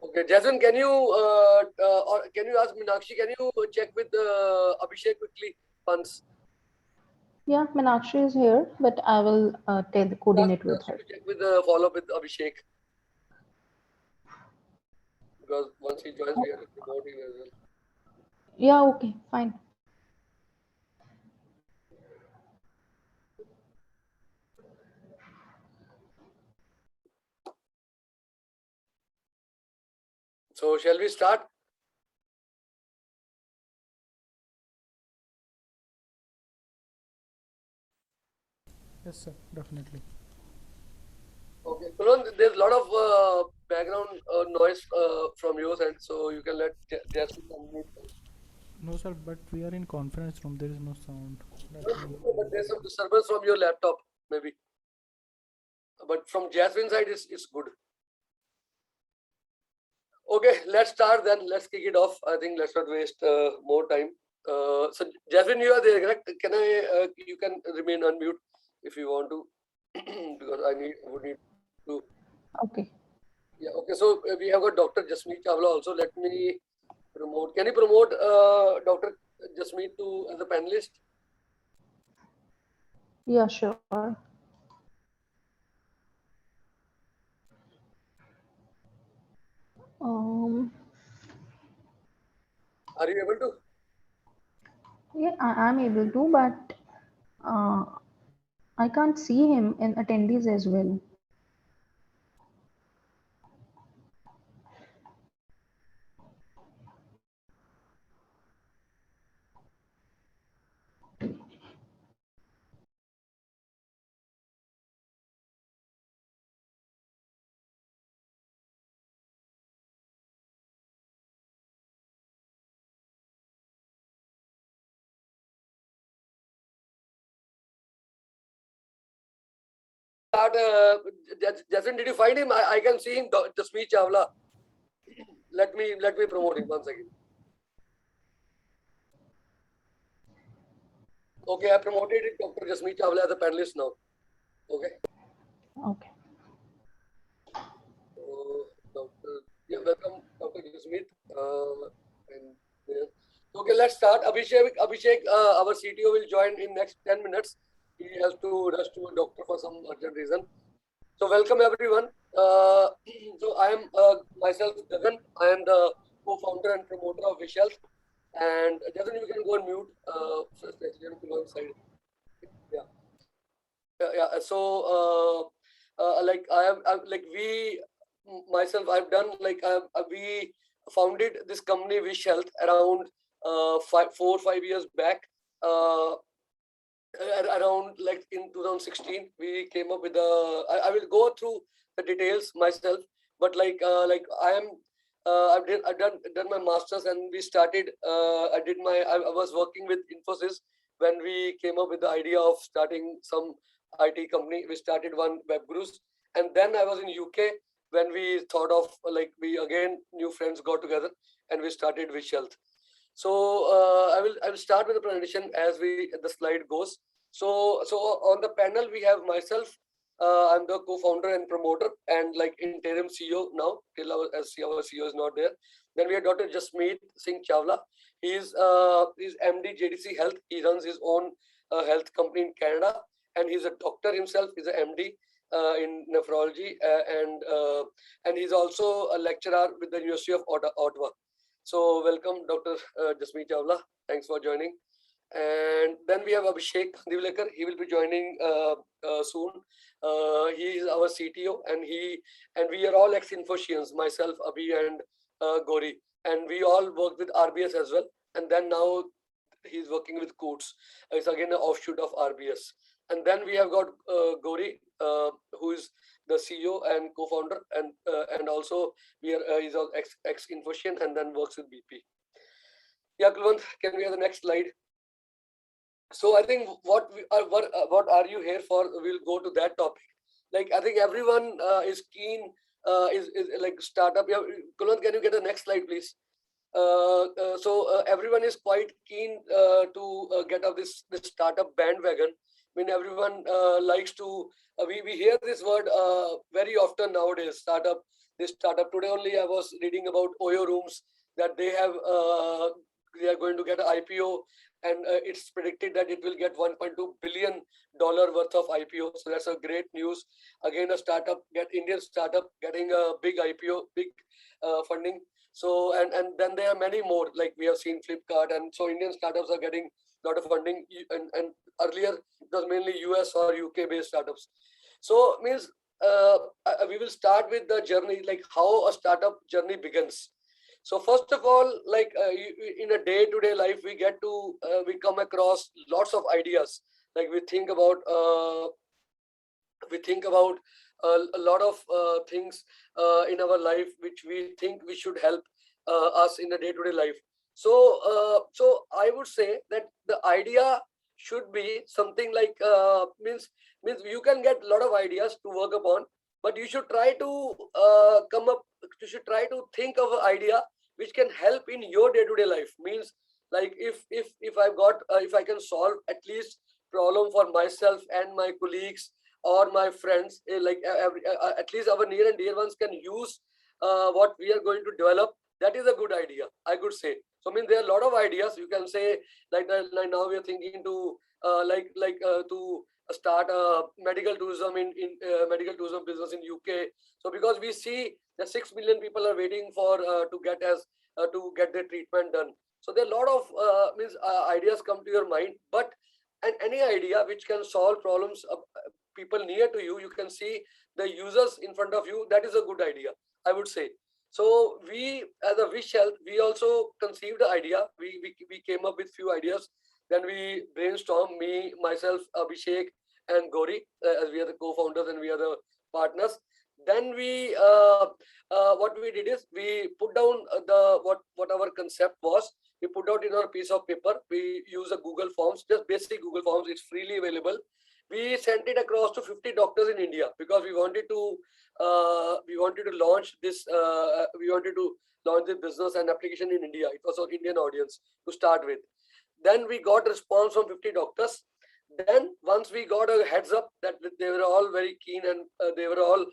Okay, Jasmine, can you or can you ask Meenakshi? Can you check with Abhishek quickly once? Yeah, Meenakshi is here, but I will coordinate with her. To check with follow up with Abhishek, because once he joins, we have to promote him as well. Yeah, okay, fine. So shall we start? Yes, sir, definitely. Okay, Kulon, there's a lot of background noise from your side, so you can let Jasmine unmute. No, sir, but we are in conference room. There is no sound. But there's some disturbance from your laptop, maybe. But from Jasmine's side, it's good. Okay, let's start then. Let's kick it off. I think let's not waste more time. So Jasmine, you are there, correct? Can I? You can remain unmute if you want to, because would need to. Okay. Yeah. Okay. So we have got Dr. Jasmine Chawla also. Let me promote. Can you promote Dr. Jasmine to as a panelist? Yeah, sure. Um, Are you able to? yeah, I'm able to, but I can't see him in attendees as well. Start. Jasmine, did you find him? I can see him. Jasmine Chawla. Let me promote him once again. Okay, I promoted Dr. Jasmine Chawla as a panelist now. Okay. Okay. Yeah, welcome, Dr. Jasmine. And okay, let's start. Abhishek, our CTO will join in next 10 minutes. He has to rush to a doctor for some urgent reason. So welcome everyone. So I am myself Gagan. I am the co-founder and promoter of Wishhealth. And Jagan, you can go on mute. So especially on the side. Yeah. Yeah. So like like we myself, I've done like we founded this company Wishhealth around 4 or 5 years back. Around like in 2016 we came up with I will go through the details myself, but like I've done my masters, and we started I was working with Infosys when we came up with the idea of starting some IT company. We started one web gurus, and then I was in UK when we thought of like we again new friends got together and we started Wish Health. So I will start with the presentation as the slide goes. So on the panel we have myself. I'm the co-founder and promoter and like interim CEO now till our CEO is not there. Then we have Dr. Jasmeet Singh Chawla. He's MD JDC Health. He runs his own health company in Canada, and he's a doctor himself. He's a MD in nephrology, and he's also a lecturer with the University of Ottawa. So welcome, Dr. Jasmeet Chawla. Thanks for joining. And then we have Abhishek Divlekar. He will be joining soon. He is our CTO, and we are all ex-Infosians, myself, Abhi, and Gori, and we all work with RBS as well. And then now he's working with Coates. It's again an offshoot of RBS. And then we have got Gori, who is the CEO and co-founder, and also he's an ex-Infosian and then works with BP. Yeah, Kulwant, can we have the next slide? So I think what are you here for? We'll go to that topic. Like I think everyone is keen. Is like startup. Yeah, Kulwant, can you get the next slide, please? So everyone is quite keen to get off this startup bandwagon. I mean, everyone likes to. We hear this word very often nowadays. Startup. this startup. Today only I was reading about Oyo Rooms, that they are going to get an IPO, and it's predicted that it will get $1.2 billion worth of IPO. So that's a great news. Again, a startup, Indian startup getting a big IPO, big funding. So and then there are many more, like we have seen Flipkart, and so Indian startups are getting a lot of funding. And earlier it was mainly US or UK based startups. So means we will start with the journey, like how a startup journey begins. So first of all, like in a day-to-day life, we come across lots of ideas. Like we think about a lot of things in our life which we think we should help us in the day-to-day life. So I would say that the idea should be something like means you can get a lot of ideas to work upon, but you should try to you should try to think of an idea which can help in your day-to-day life. Means like if I've got if I can solve at least problem for myself and my colleagues or my friends, at least our near and dear ones can use what we are going to develop. That is a good idea, I could say. So I mean there are a lot of ideas you can say, like now we are thinking to to start a medical tourism in medical tourism business in UK. So because we see that 6 million people are waiting for to get their treatment done. So there are a lot of ideas come to your mind, but and any idea which can solve problems of people near to you, you can see the users in front of you, that is a good idea, I would say. So we, as a Wishhealth, we also conceived the idea. We came up with few ideas. Then we brainstormed, me, myself, Abhishek, and Gauri, as we are the co-founders and we are the partners. Then what we did is we put down what our concept was. We put out in our piece of paper. We use a Google Forms, just basic Google Forms. It's freely available. We sent it across to 50 doctors in India because we wanted to launch this. We wanted to launch this business and application in India. It was our Indian audience to start with. Then we got a response from 50 doctors. Then once we got a heads up that they were all very keen and they were all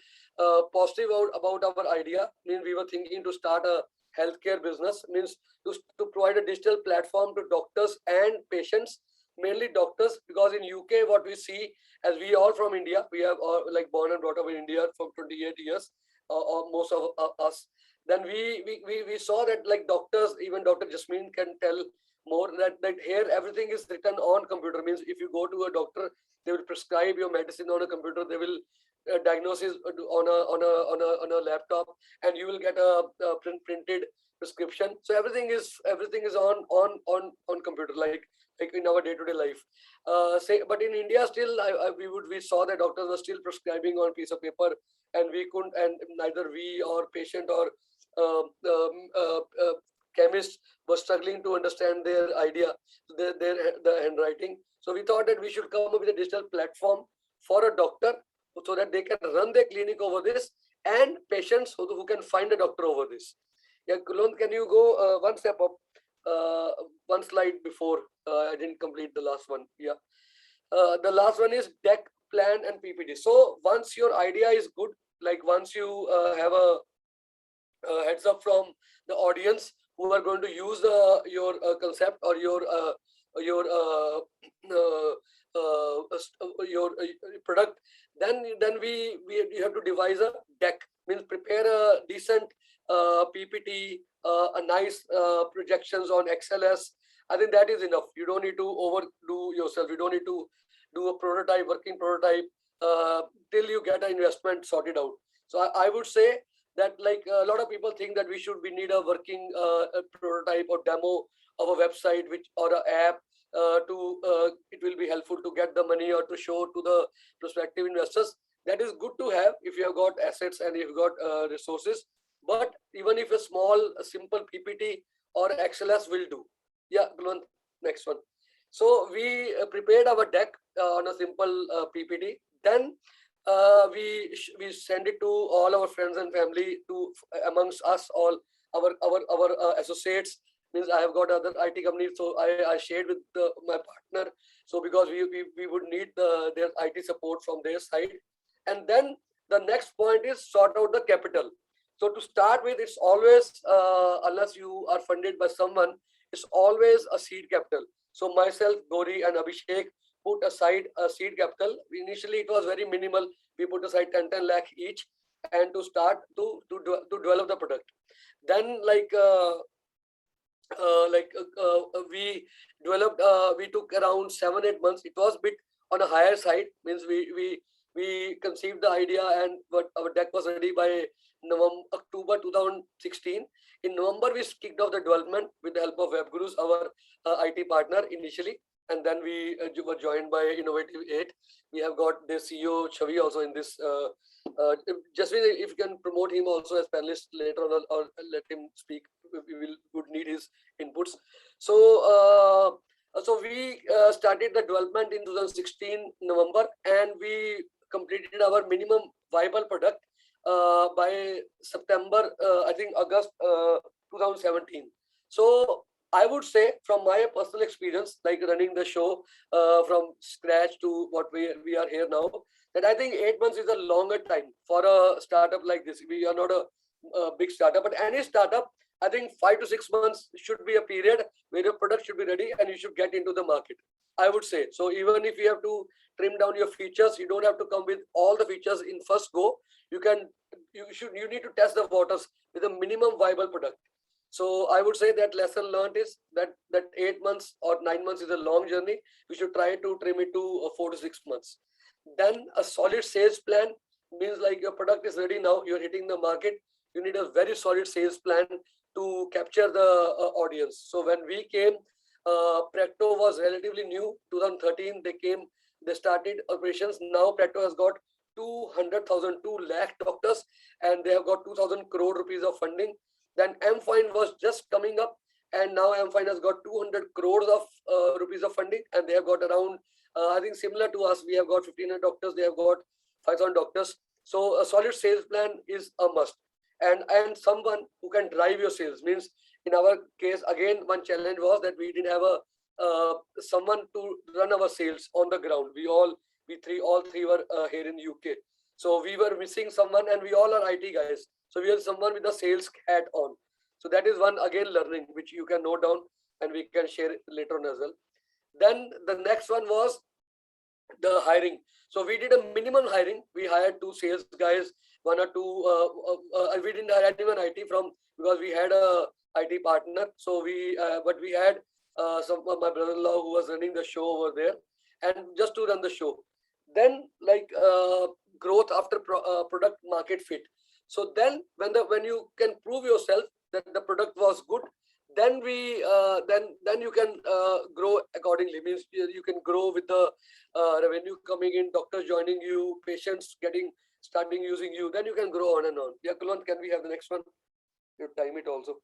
positive about our idea, means we were thinking to start a healthcare business, means to provide a digital platform to doctors and patients, mainly doctors, because in UK what we see, as we all from India, we have like born and brought up in India from 28 years, or most of us. Then we saw that like doctors, even Dr. Jasmine can tell more, that here everything is written on computer. Means if you go to a doctor, they will prescribe your medicine on a computer. They will diagnosis on a laptop, and you will get a printed prescription. So everything is on computer, like in our day-to-day life. But in India still, we saw that doctors were still prescribing on piece of paper, and we couldn't, and neither we or patient or chemists were struggling to understand their idea, the handwriting. So we thought that we should come up with a digital platform for a doctor so that they can run their clinic over this, and patients who can find a doctor over this. Yeah, Kulon, can you go one step up, one slide before? I didn't complete the last one. Yeah, the last one is deck, plan, and PPT. So once your idea is good, like once you have a heads up from the audience who are going to use your concept or your product, then you have to devise a deck, means prepare a decent PPT, a nice projections on XLS. I think that is enough. You don't need to overdo yourself. You don't need to do a prototype, working prototype, till you get an investment sorted out. So I would say that, like a lot of people think that we need a working a prototype or demo of a website or an app it will be helpful to get the money or to show to the prospective investors. That is good to have if you have got assets and you've got resources. But even if a simple PPT or XLS will do. Yeah, Gulwant, next one. So we prepared our deck on a simple PPT. Then we send it to all our friends and family, to amongst us all, our associates. Means I have got other IT companies, so I shared with my partner. So because we would need their IT support from their side. And then the next point is sort out the capital. So to start with, it's always, unless you are funded by someone, it's always a seed capital. So myself, Gauri and Abhishek put aside a seed capital. Initially, it was very minimal. We put aside 10 lakh each, and to start to develop the product. Then we developed, we took around 7-8 months. It was a bit on a higher side, means we conceived the idea, and what our deck was ready by October 2016. In November, we kicked off the development with the help of WebGurus, our IT partner initially, and then we were joined by Innovative 8. We have got the CEO Chavi also in this. Jasmine, if you can promote him also as panelist later on, or let him speak, we would need his inputs. So we started the development in 2016 November, and we completed our minimum viable product by September, I think August 2017. So I would say, from my personal experience, like running the show from scratch to what we are here now, that I think 8 months is a longer time for a startup like this. We are not a big startup, but any startup, I think 5 to 6 months should be a period where your product should be ready and you should get into the market, I would say. So even if you have to trim down your features, you don't have to come with all the features in first go. You need to test the waters with a minimum viable product. So I would say that lesson learned is that 8 months or 9 months is a long journey. We should try to trim it to 4 to 6 months. Then a solid sales plan means, like, your product is ready now, you're hitting the market. You need a very solid sales plan to capture the audience. So when we came, Practo was relatively new. 2013 they started operations. Now Practo has got 200,000, 2 lakh doctors, and they have got 2,000 crore rupees of funding. Then MFine was just coming up, and now MFine has got 200 crores of rupees of funding, and they have got around, I think similar to us, we have got 1,500 doctors, they have got 5,000 doctors. So a solid sales plan is a must, and someone who can drive your sales. Means in our case, again, one challenge was that we didn't have someone to run our sales on the ground. All three were here in UK, so we were missing someone, and we all are IT guys. So we have someone with the sales hat on. So that is one, again, learning which you can note down, and we can share it later on as well. Then the next one was the hiring. So we did a minimum hiring. We hired 2 sales guys, 1 or 2. We didn't hire anyone IT from, because we had a IT partner. So but we had some of my brother-in-law who was running the show over there, and just to run the show. Then growth after product market fit. So then when you can prove yourself that the product was good, then then you can grow accordingly. Means you can grow with the revenue coming in, doctors joining you, patients starting using you. Then you can grow on and on. Yeah, Kulwant, can we have the next one? You time it also.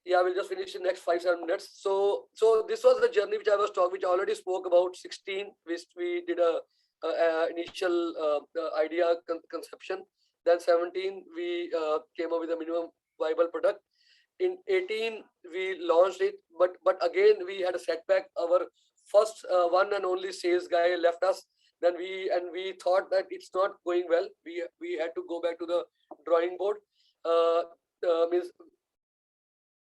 Yeah, we'll just finish in next 5-7 minutes. So this was the journey which I already spoke about. 16, we did a initial idea conception. Then 17, we came up with a minimum viable product. In 18, we launched it, but again we had a setback. Our first one and only sales guy left us. Then we thought that it's not going well. We had to go back to the drawing board.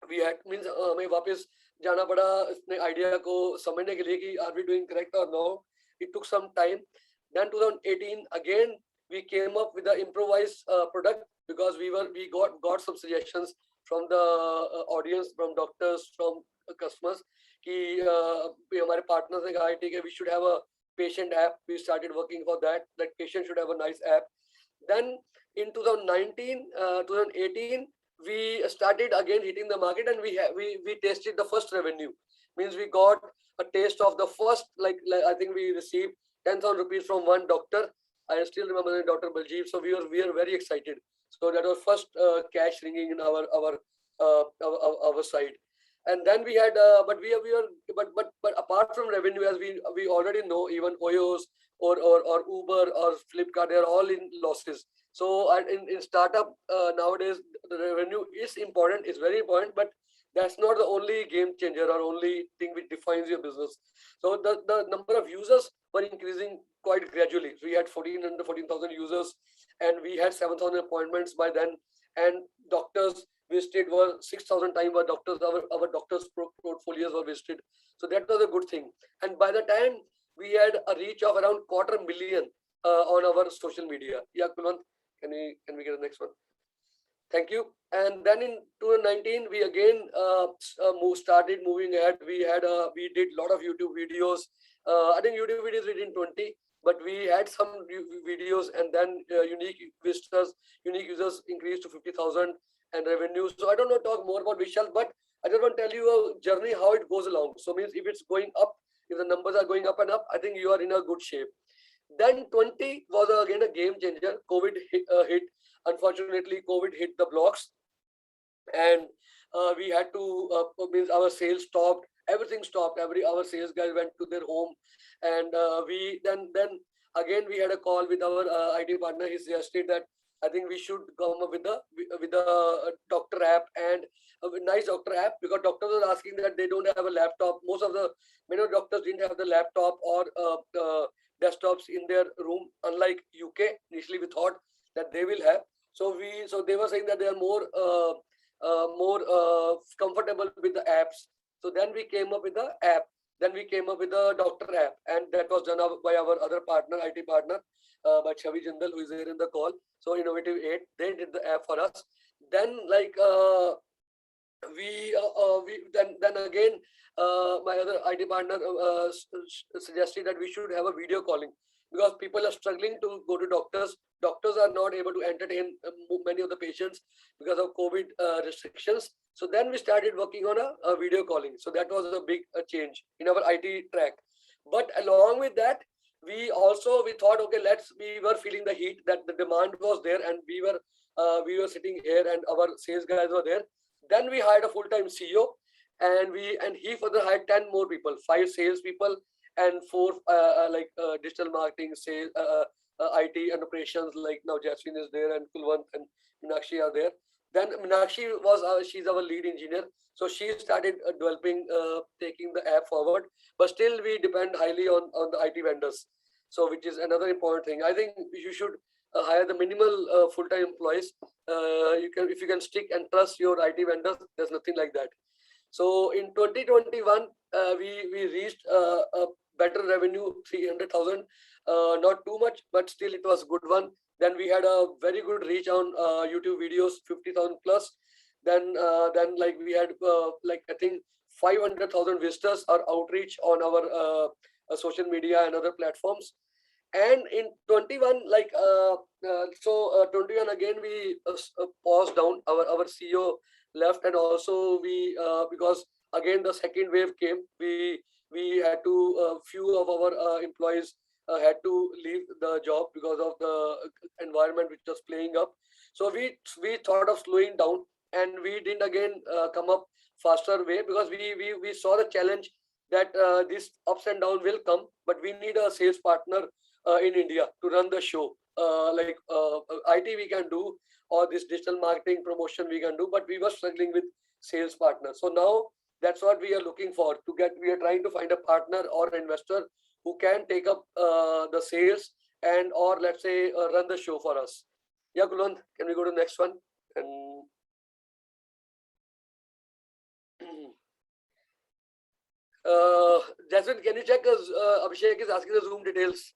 हमें वापस जाना पड़ा अपने idea को समझने के लिए कि are we doing correct or no. It took some time. Then 2018 again we came up with the improvised product, because we got some suggestions from the audience, from doctors, from customers कि हमारे partners ने कहा ठीक है, we should have a patient app. We started working for that patient should have a nice app. Then in 2018 we started again hitting the market, and we tasted the first revenue. Means we got a taste of the first, like I think we received 10,000 rupees from one doctor. I still remember the Dr. Baljeev. So we are very excited. So that was first cash ringing in our side. And then we had, but apart from revenue, as we already know, even Oyos or Uber or Flipkart, they are all in losses. So in startup nowadays, the revenue is important, is very important, but that's not the only game changer or only thing which defines your business. So the number of users were increasing quite gradually. So we had 14,000 users, and we had 7,000 appointments by then. and doctors visited were 6,000 times. Our doctors portfolios were visited. So that was a good thing. And by the time we had a reach of around 250,000 on our social media. Yeah, Kulwant, can we get the next one? Thank you. And then in 2019, we again started moving ahead. We did a lot of YouTube videos. I think YouTube videos we did 20, but we had some videos, and then unique visitors, unique users increased to 50,000 and revenue. So I don't know talk more about Wishhealth, but I just want to tell you a journey how it goes along. So means if it's going up, if the numbers are going up and up, I think you are in a good shape. Then 20 was again a game changer. COVID hit. Unfortunately, COVID hit the blocks, and we had to means our sales stopped. Everything stopped. Our sales guys went to their home, and we then again we had a call with our IT partner. He suggested that I think we should come up with the doctor app, and a nice doctor app, because doctors are asking that they don't have a laptop. Most of the many doctors didn't have the laptop or desktops in their room, unlike UK. Initially, we thought that they will have. So they were saying that they are more comfortable with the apps. So then we came up with the app. Then we came up with the doctor app, and that was done by our other partner, IT partner, by Chavi Jindal, who is here in the call. So Innovative 8, they did the app for us. Then then again, my other IT partner suggested that we should have a video calling, because people are struggling to go to doctors. Doctors are not able to entertain many of the patients because of COVID restrictions. So then we started working on a video calling. So that was a big change in our IT track. But along with that, we thought, okay, we were feeling the heat, that the demand was there, and we were sitting here, and our sales guys were there. Then we hired a full-time CEO, and he further hired 10 more people, 5 sales people and 4 digital marketing, sales, IT and operations. Like now Jasmine is there, and Kulwant and Meenakshi are there. Then Meenakshi she's our lead engineer. So she started developing, taking the app forward. But still we depend highly on the IT vendors. So which is another important thing. I think you should hire the minimal full-time employees. If you can stick and trust your IT vendors, there's nothing like that. So in 2021, we reached a better revenue, 300,000. Not too much, but still it was a good one. Then we had a very good reach on YouTube videos, 50,000 plus. Then we had I think 500,000 visitors or outreach on our social media and other platforms. And in 21, 21 again, we paused down. Our CEO left, and also we because again the second wave came, we had to few of our employees had to leave the job because of the environment which was playing up. So we thought of slowing down, and we didn't again come up faster way, because we saw the challenge that this ups and down will come, but we need a sales partner in India to run the show. IT we can do, or this digital marketing promotion we can do, but we were struggling with sales partners. So now that's what we are looking for to get. We are trying to find a partner or an investor who can take up the sales and or let's say run the show for us. Yeah, Kulwant, can we go to the next one? And Jasmine, can you check us? Abhishek is asking the Zoom details.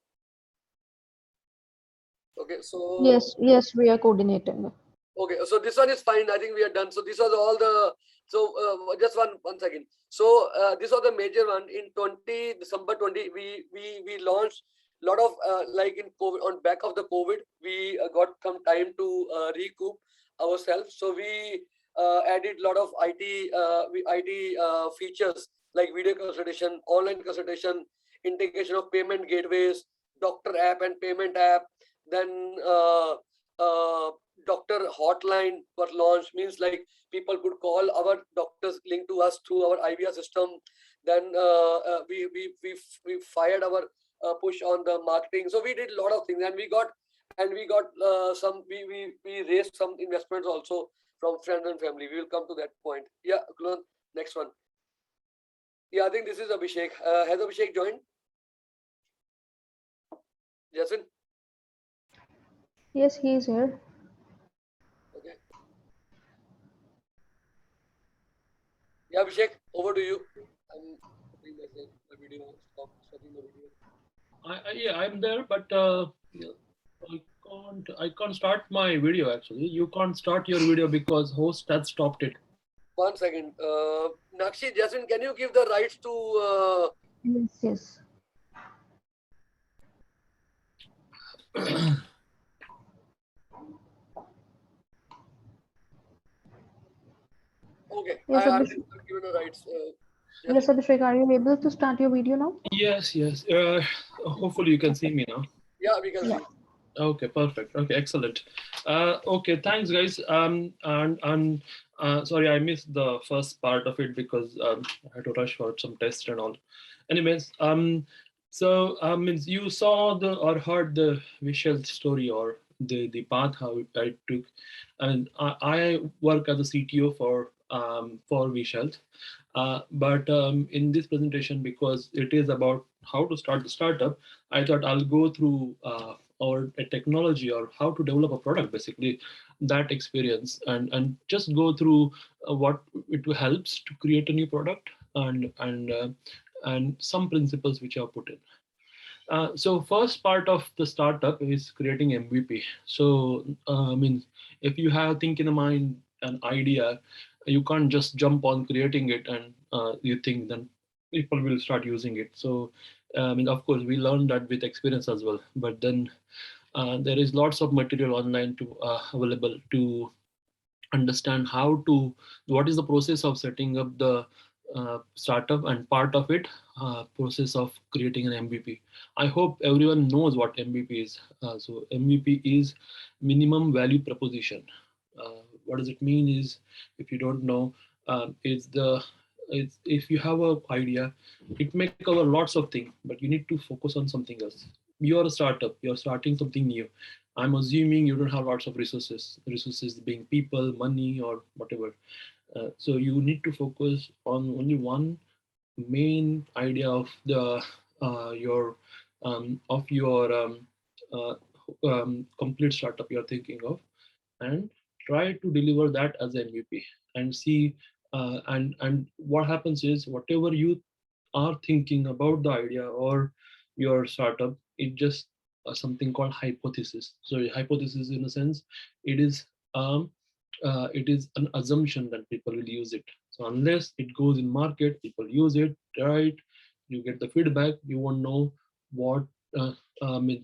Okay, so Yes, we are coordinating. okay, so this one is fine. I think we are done. So this was all the. So just one second. So this was the major one in December 20. We launched a lot of like in COVID, on back of the COVID, we got some time to recoup ourselves. So we added a lot of IT features like video consultation, online consultation, integration of payment gateways, doctor app and payment app. Then doctor hotline was launched, means like people could call our doctors linked to us through our IVR system. Then we fired our push on the marketing. So we did a lot of things, and we got some we raised some investments also from friends and family. We will come to that point. Yeah, next one. Yeah, I think this is Abhishek. Has Abhishek joined? Jason? Yes, he is here. Okay. Yeah, Abhishek, over to you. I'm putting myself the video, stopping the video. Yeah, I'm there, but I can't start my video actually. You can't start your video because host has stopped it. 1 second. Nakshi, Jasmine, can you give the rights to Yes, yes. okay, Yes, I've Abhishek. given the rights. Yes, Jasmine. Abhishek, are you able to start your video now? Yes, yes. Hopefully you can see me now. Yeah, we can Yeah. see. Okay, perfect. Okay, excellent. Okay, thanks, guys. And sorry, I missed the first part of it because I had to rush for some tests and all. Anyways, so means you saw the or heard the Wishhealth story or the path how I took, and I work as a CTO for Wishhealth. But in this presentation, because it is about how to start the startup, I thought I'll go through or a technology or how to develop a product, basically that experience, and just go through what it helps to create a new product and some principles which are put in. So first part of the startup is creating MVP. So I mean, if you have think in a mind an idea, you can't just jump on creating it and you think then people will start using it. So I mean, of course, we learned that with experience as well. But then there is lots of material online to available to understand how to what is the process of setting up the startup, and part of it process of creating an MVP. I hope everyone knows what MVP is. So MVP is minimum value proposition. What does it mean is, if you don't know, it's if you have a idea, it may cover lots of things, but you need to focus on something else. You're a startup, you're starting something new. I'm assuming you don't have lots of resources being people, money, or whatever. So you need to focus on only one main idea of the your of your uh, complete startup you're thinking of, and try to deliver that as MVP and see. And what happens is, whatever you are thinking about the idea or your startup, it just something called hypothesis. So hypothesis, in a sense, it is it is an assumption that people will use it. So unless it goes in market, people use it, right? You get the feedback, you won't know what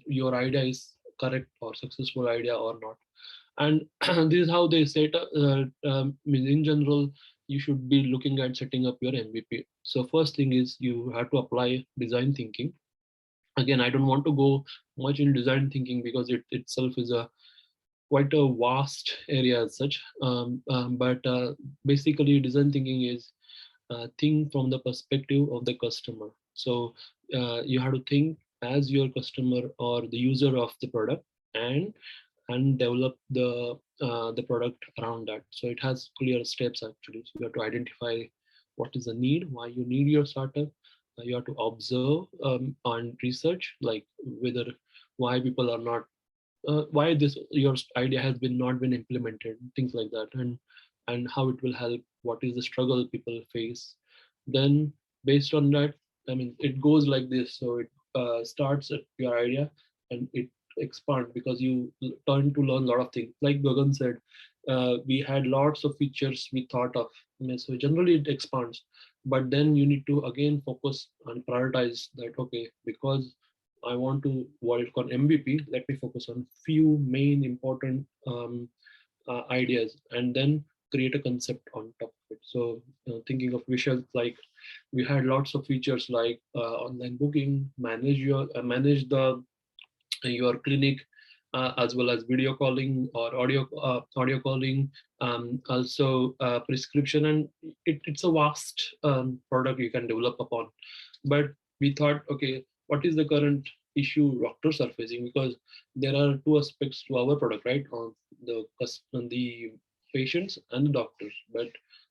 your idea is correct or successful idea or not. And this is how they set in general, you should be looking at setting up your MVP. So first thing is you have to apply design thinking. Again, I don't want to go much in design thinking because it itself is a quite a vast area as such. But basically design thinking is think from the perspective of the customer. So you have to think as your customer or the user of the product, and develop the product around that. So it has clear steps actually. So you have to identify what is the need, why you need your startup. You have to observe and research, like whether why people are not why this your idea has been not been implemented, things like that, and how it will help, what is the struggle people face. Then based on that, I mean, it goes like this. So it starts at your idea and it expand because you turn to learn a lot of things. Like Gagan said, we had lots of features we thought of. I mean, so generally it expands, but then you need to again focus and prioritize that. Okay, because I want to work on MVP, let me focus on few main important ideas, and then create a concept on top of it. So thinking of visuals, like we had lots of features like online booking, manage the your clinic, as well as video calling or audio calling, also prescription, and it's a vast product you can develop upon. But we thought, okay, what is the current issue doctors are facing? Because there are two aspects to our product, right? On the patients and the doctors. But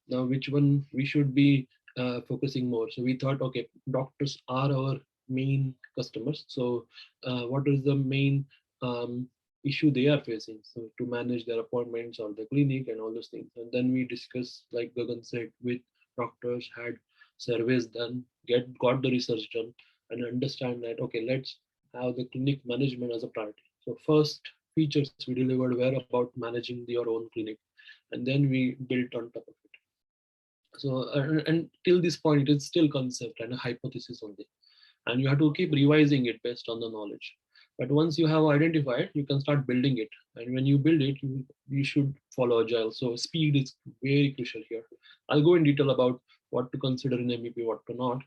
now which one we should be focusing more? So we thought, okay, doctors are our main customers. So what is the main um, issue they are facing, so to manage their appointments or the clinic and all those things. And then we discuss, like Gagan said, with doctors, had surveys done, got the research done, and understand that, okay, let's have the clinic management as a priority. So first features we delivered were about managing your own clinic, and then we built on top of it. So and till this point, it is still concept and a hypothesis only, and you have to keep revising it based on the knowledge. But once you have identified, you can start building it, and when you build it, you should follow agile. So speed is very crucial here. I'll go in detail about what to consider in MVP, what to not,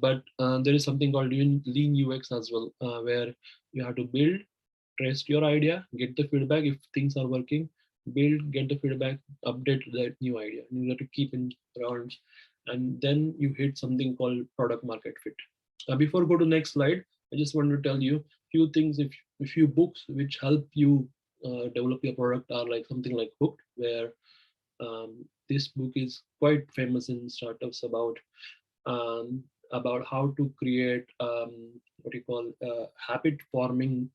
but there is something called lean UX as well, where you have to build, test your idea, get the feedback. If things are working, build, get the feedback, update that new idea, and you have to keep in rounds, and then you hit something called product market fit. Before go to next slide, I just want to tell you few things. If few books which help you develop your product are like something like Hooked, where this book is quite famous in startups about how to create what you call habit forming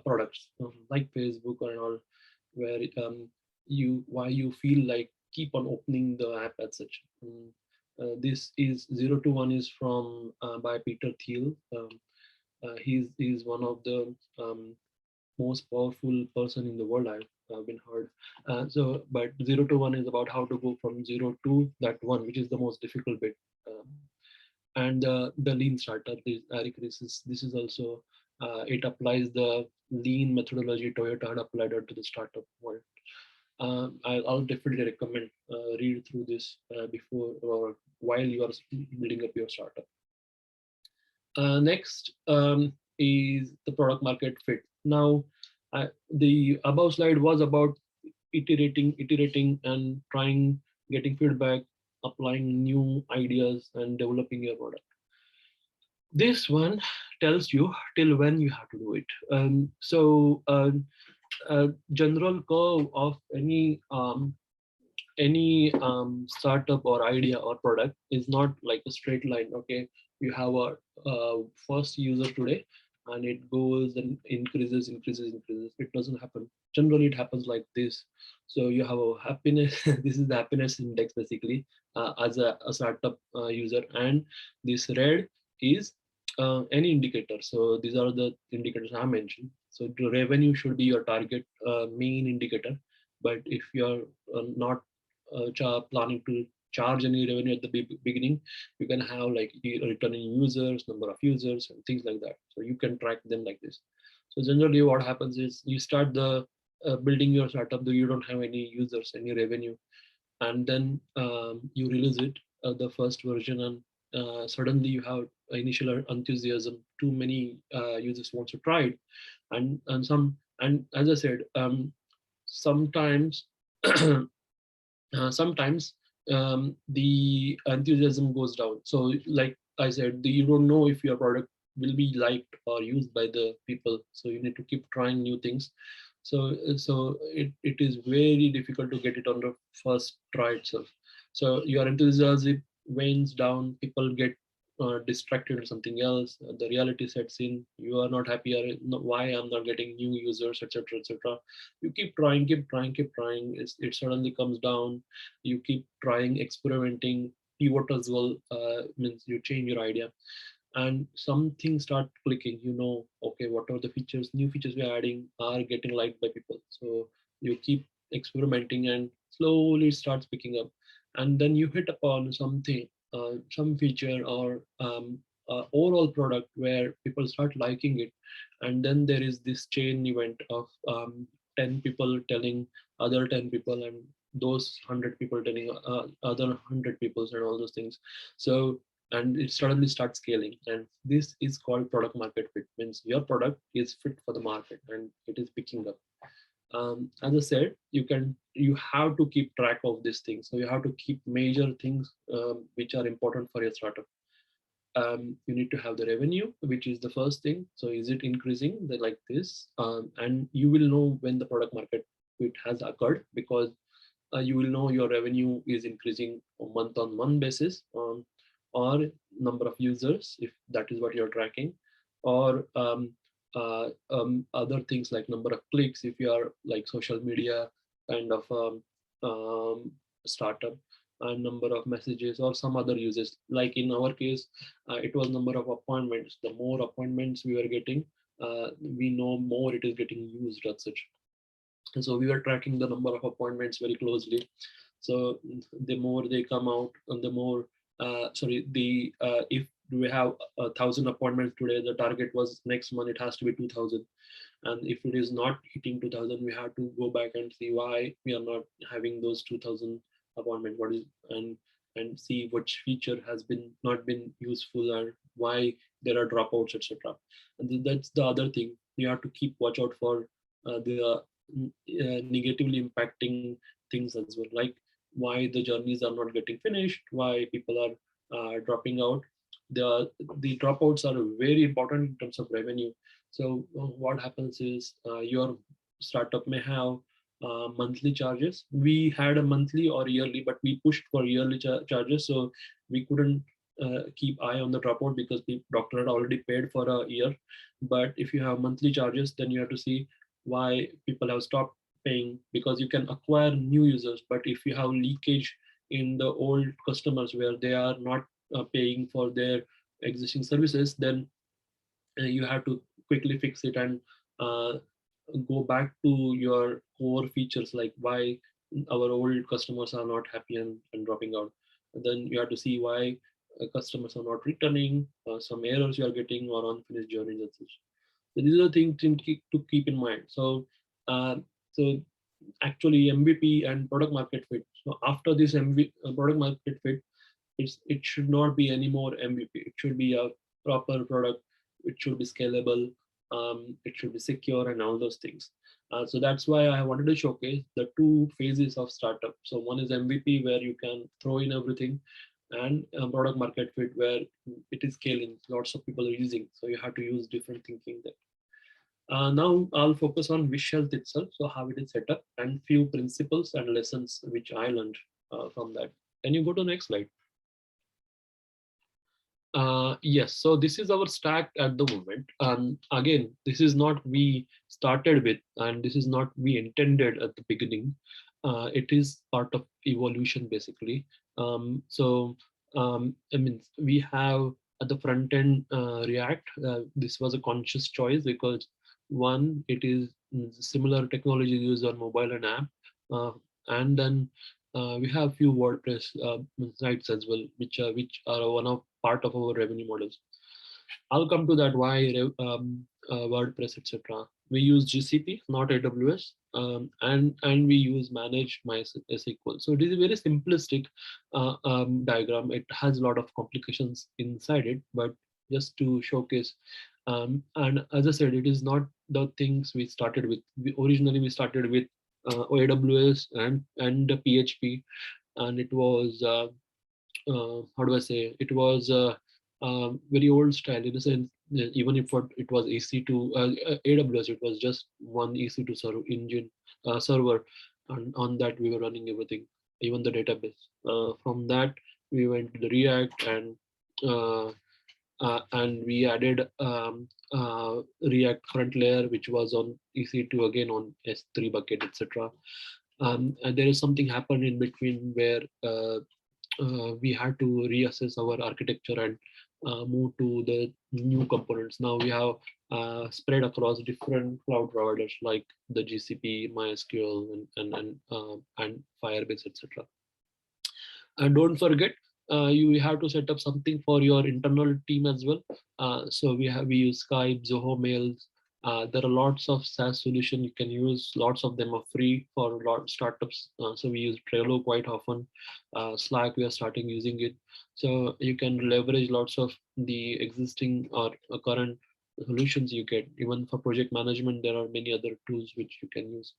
products, like Facebook and all, where why you feel like keep on opening the app as such. This is 0 to 1 is from by Peter Thiel. He's one of the most powerful person in the world I've been heard. But 0 to 1 is about how to go from 0 to that 1, which is the most difficult bit. And the lean startup, Eric Ries, this is also it applies the lean methodology Toyota had applied it to the startup world. I'll definitely recommend read through this before or while you are building up your startup. Next is the product market fit. Now, the above slide was about iterating and trying, getting feedback, applying new ideas, and developing your product. This one tells you till when you have to do it. So a general curve of any startup or idea or product is not like a straight line. Okay, you have a first user today, and it goes and increases. It doesn't happen. Generally, it happens like this. So you have a happiness. This is the happiness index basically as a startup user, and this red is any indicator. So these are the indicators I mentioned. So the revenue should be your target main indicator. But if you're not planning to charge any revenue at the beginning, you can have like returning users, number of users, and things like that. So you can track them like this. So generally what happens is you start the building your startup, though you don't have any users, any revenue, and then you release it, the first version, and suddenly you have initial enthusiasm. Too many users want to try it, and as I said, sometimes sometimes the enthusiasm goes down. So like I said, you don't know if your product will be liked or used by the people, so you need to keep trying new things. So it is very difficult to get it on the first try itself. So your enthusiasm wanes down, people get distracted with something else, the reality sets in, you are not happy, why I'm not getting new users, etc., etc. You keep trying, it suddenly comes down. You keep trying, experimenting, pivot as well, means you change your idea, and some things start clicking. Okay, what are the features, new features we are adding are getting liked by people. So you keep experimenting, and slowly it starts picking up, and then you hit upon something, some feature or overall product where people start liking it, and then there is this chain event of 10 people telling other 10 people, and those 100 people telling other 100 people, and all those things. So, and it suddenly starts scaling, and this is called product market fit. Means your product is fit for the market and it is picking up. As I said, you have to keep track of these things. So you have to keep major things which are important for your startup. You need to have the revenue, which is the first thing. So is it increasing like this? And you will know when the product market fit has occurred, because you will know your revenue is increasing on month-on-month basis, or number of users, if that is what you're tracking, or other things like number of clicks if you are like social media kind of startup, number of messages or some other uses. Like in our case, it was number of appointments. The more appointments we were getting, we know more it is getting used as such. And so we were tracking the number of appointments very closely. So the more they come out, and the more, if we have 1,000 appointments today, the target was next month it has to be 2,000. And if it is not hitting 2,000, we have to go back and see why we are not having those 2,000 appointment. What is and see which feature has been not been useful, or why there are dropouts, etc. And that's the other thing. You have to keep watch out for the negatively impacting things as well, like why the journeys are not getting finished, why people are dropping out. The dropouts are very important in terms of revenue. So what happens is your startup may have monthly charges. We had a monthly or yearly, but we pushed for yearly charges, so we couldn't keep eye on the dropout because the doctor had already paid for a year. But if you have monthly charges, then you have to see why people have stopped paying, because you can acquire new users, but if you have leakage in the old customers where they are not paying for their existing services, then you have to quickly fix it and uh, go back to your core features, like why our old customers are not happy and dropping out. And then you have to see why customers are not returning, some errors you are getting, or unfinished journeys and such. So these are the things to keep in mind. So uh, so actually MVP and product market fit. So after this product market fit, it should not be any more MVP. It should be a proper product. It should be scalable. It should be secure and all those things. So that's why I wanted to showcase the two phases of startup. So one is MVP, where you can throw in everything, and product market fit, where it is scaling. Lots of people are using, so you have to use different thinking there. Now I'll focus on Wishhealth itself, so how it is set up, and few principles and lessons which I learned from that. Can you go to the next slide? Yes, so this is our stack at the moment. Again, this is not we started with, and this is not we intended at the beginning. It is part of evolution, basically. I mean, we have at the front end React. This was a conscious choice because one, it is similar technology used on mobile and app, and then we have few WordPress sites as well, which are one of part of our revenue models. I'll come to that why WordPress, etc. We use GCP, not AWS, and we use manage MySQL. So it is a very simplistic diagram. It has a lot of complications inside it, but just to showcase. And as I said, it is not the things we started with. Originally, we started with AWS and the PHP, and it was how do I say? It was very old style in a sense. Even if it was EC2 AWS, it was just one EC2 server, and on that we were running everything, even the database. From that we went to the React, and we added React front layer, which was on EC2 again on S3 bucket, etc. And there is something happened in between where we had to reassess our architecture and move to the new components. Now we have spread across different cloud providers like the GCP, MySQL, and Firebase, etc. And don't forget, you have to set up something for your internal team as well. So we use Skype, Zoho Mails. There are lots of SaaS solutions you can use. Lots of them are free for a lot of startups. So we use Trello quite often. Slack, we are starting using it. So you can leverage lots of the existing or current solutions you get. Even for project management, there are many other tools which you can use.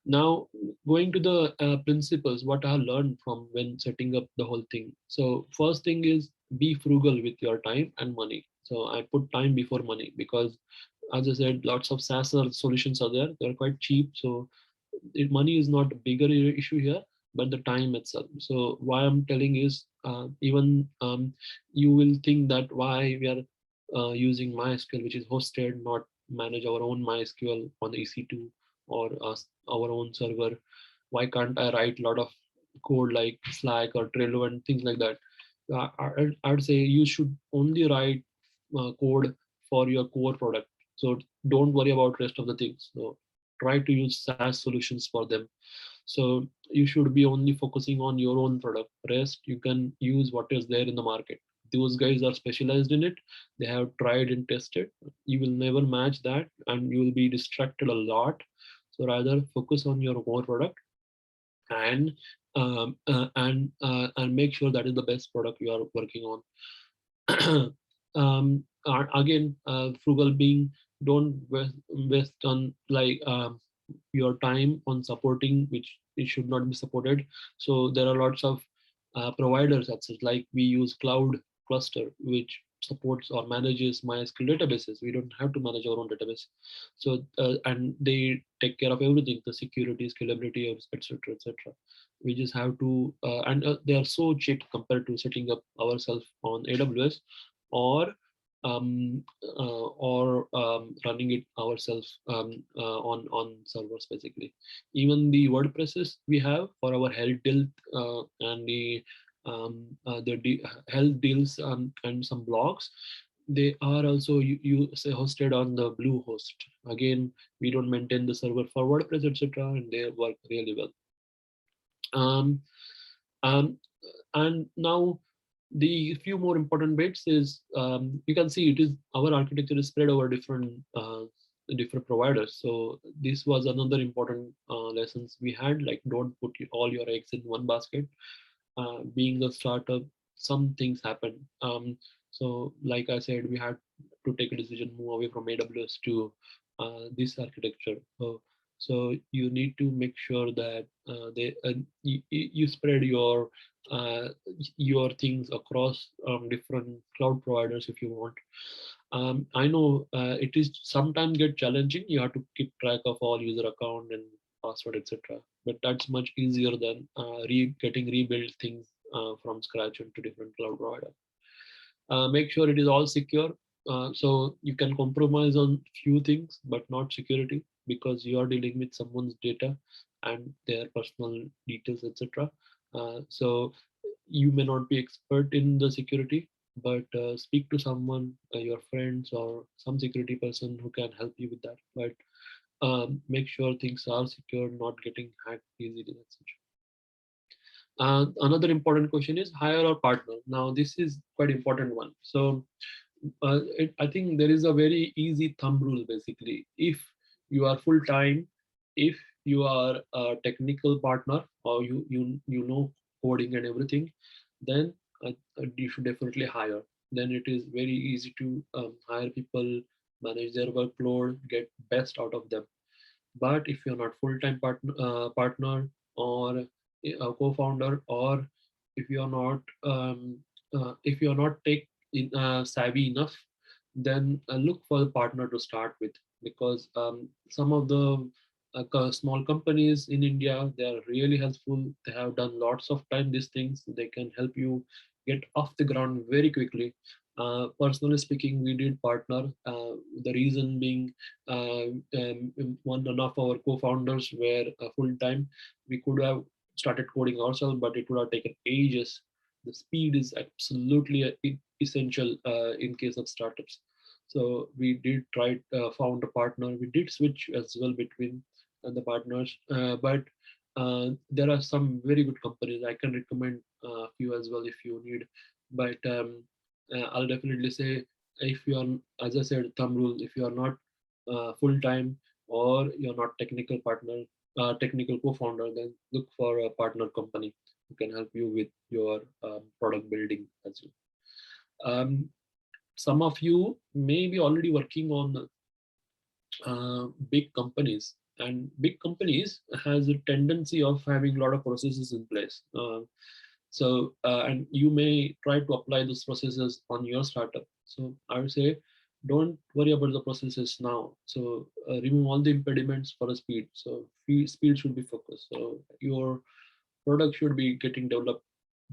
Now, going to the principles, what I learned from when setting up the whole thing. So first thing is be frugal with your time and money. So I put time before money because, as I said, lots of SaaS solutions are there. They're quite cheap. So money is not a bigger issue here, but the time itself. So why I'm telling is even you will think that why we are using MySQL, which is hosted, not manage our own MySQL on EC2 or our own server. Why can't I write a lot of code like Slack or Trello and things like that. I'd say you should only write code for your core product. So don't worry about rest of the things. So try to use SaaS solutions for them. So you should be only focusing on your own product. Rest you can use what is there in the market. Those guys are specialized in it. They have tried and tested. You will never match that, and you will be distracted a lot. So rather focus on your core product and and make sure that is the best product you are working on. Again, frugal being, don't waste on like your time on supporting which it should not be supported. So there are lots of providers such like we use cloud cluster which supports or manages MySQL databases. We don't have to manage our own database. So and they take care of everything, the security, scalability, etc., etc. We just have to and they are so cheap compared to setting up ourselves on AWS or running it ourselves on servers basically. Even the WordPresses we have for our health deal and the health deals and some blogs, they are also you say hosted on the Bluehost. Again, we don't maintain the server for WordPress, etc., and they work really well. Um, um, and now the few more important bits is you can see it is our architecture is spread over different providers. So this was another important lessons we had, like don't put all your eggs in one basket. Being a startup, some things happen. So like I said, we had to take a decision, move away from AWS to this architecture. So you need to make sure that you spread your things across different cloud providers if you want. I know it is sometimes get challenging. You have to keep track of all user account and password, etc. But that's much easier than getting rebuilt things from scratch into different cloud provider. Make sure it is all secure. So you can compromise on few things, but not security, because you are dealing with someone's data and their personal details, etc. So you may not be expert in the security, but speak to someone, your friends or some security person who can help you with that. But make sure things are secure, not getting hacked easily, etc. Another important question is hire or partner. Now this is quite important one. So I think there is a very easy thumb rule basically. If you are full time, if you are a technical partner or you know coding and everything, then you should definitely hire. Then it is very easy to hire people, manage their workload, get best out of them. But if you're not full-time partner or a co-founder, or if you're not tech savvy enough, then look for a partner to start with, because some of the small companies in India, they are really helpful. They have done lots of time these things. They can help you get off the ground very quickly. Personally speaking, we did partner. The reason being, one of our co-founders were full time. We could have started coding ourselves, but it would have taken ages. The speed is absolutely essential in case of startups. So we did try found a partner. We did switch as well between the partners, but there are some very good companies. I can recommend a few as well if you need. But I'll definitely say, if you are, as I said, thumb rule, if you are not full time or you're not technical partner, technical co-founder, then look for a partner company who can help you with your product building as well. Some of you may be already working on big companies, and big companies has a tendency of having a lot of processes in place. And you may try to apply those processes on your startup. So I would say, don't worry about the processes now. So remove all the impediments for the speed. So speed should be focused. So your product should be getting developed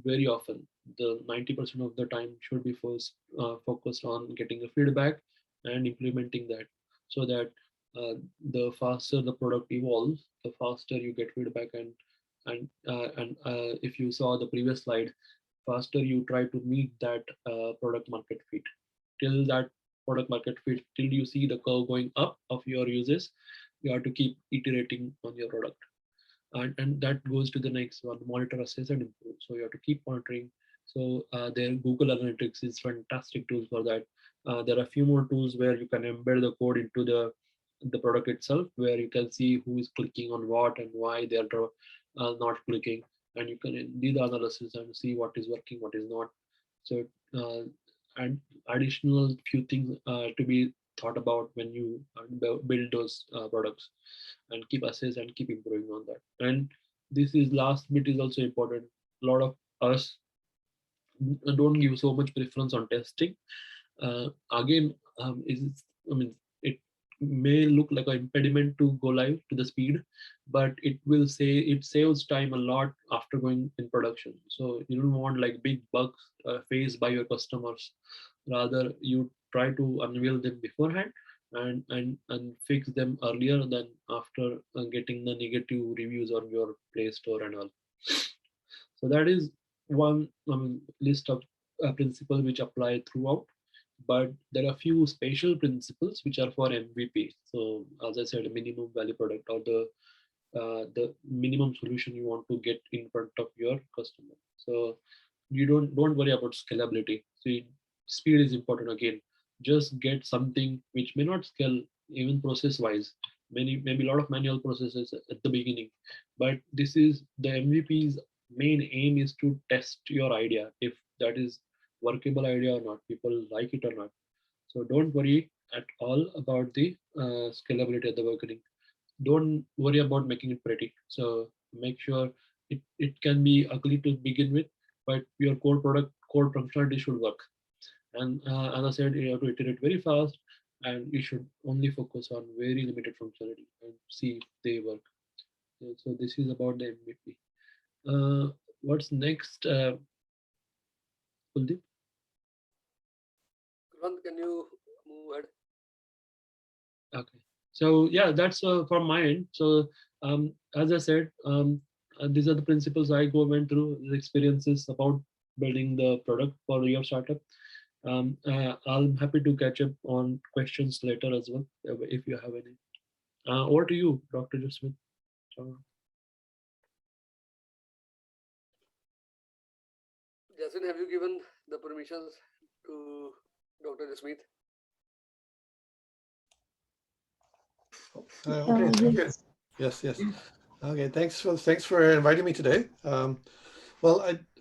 very often. The 90% of the time should be first focused on getting a feedback and implementing that, so that the faster the product evolves, the faster you get feedback And if you saw the previous slide, faster you try to meet that product market fit. Till that product market fit, till you see the curve going up of your uses, you have to keep iterating on your product. And that goes to the next one: monitor, assess, and improve. So you have to keep monitoring. So their Google Analytics is fantastic tool for that. There are a few more tools where you can embed the code into the product itself, where you can see who is clicking on what and why they are not clicking, and you can do the analysis and see what is working, what is not. So and additional few things to be thought about when you build those products, and keep assess and keep improving on that. And this is last bit is also important. A lot of us don't give so much preference on testing. Again, is I mean, it may look like an impediment to go live to the speed, but it saves time a lot after going in production. So you don't want like big bugs faced by your customers. Rather, you try to unveil them beforehand and fix them earlier than after getting the negative reviews on your Play Store and all. So that is one list of principles which apply throughout. But there are a few special principles which are for MVP. So as I said, minimum value product, or the minimum solution you want to get in front of your customer. So you don't worry about scalability. See, speed is important again. Just get something which may not scale even process wise. Maybe a lot of manual processes at the beginning, but this is the MVP's main aim is to test your idea, if that is workable idea or not, people like it or not. So don't worry at all about the scalability at the beginning. Don't worry about making it pretty. So make sure it can be ugly to begin with, but your core functionality should work. And as I said, you have to iterate very fast, and you should only focus on very limited functionality and see if they work. So this is about the MVP. What's next, Kuldeep? Can you move ahead? Okay. So yeah, that's from my end. So as I said, these are the principles I went through, the experiences about building the product for your startup. I'm happy to catch up on questions later as well, if you have any. Over to you, Dr. Jasmine. Jasmine, have you given the permissions to Dr. Jasmeet? Okay, thank you. Yes. Okay, thanks for inviting me today. Well,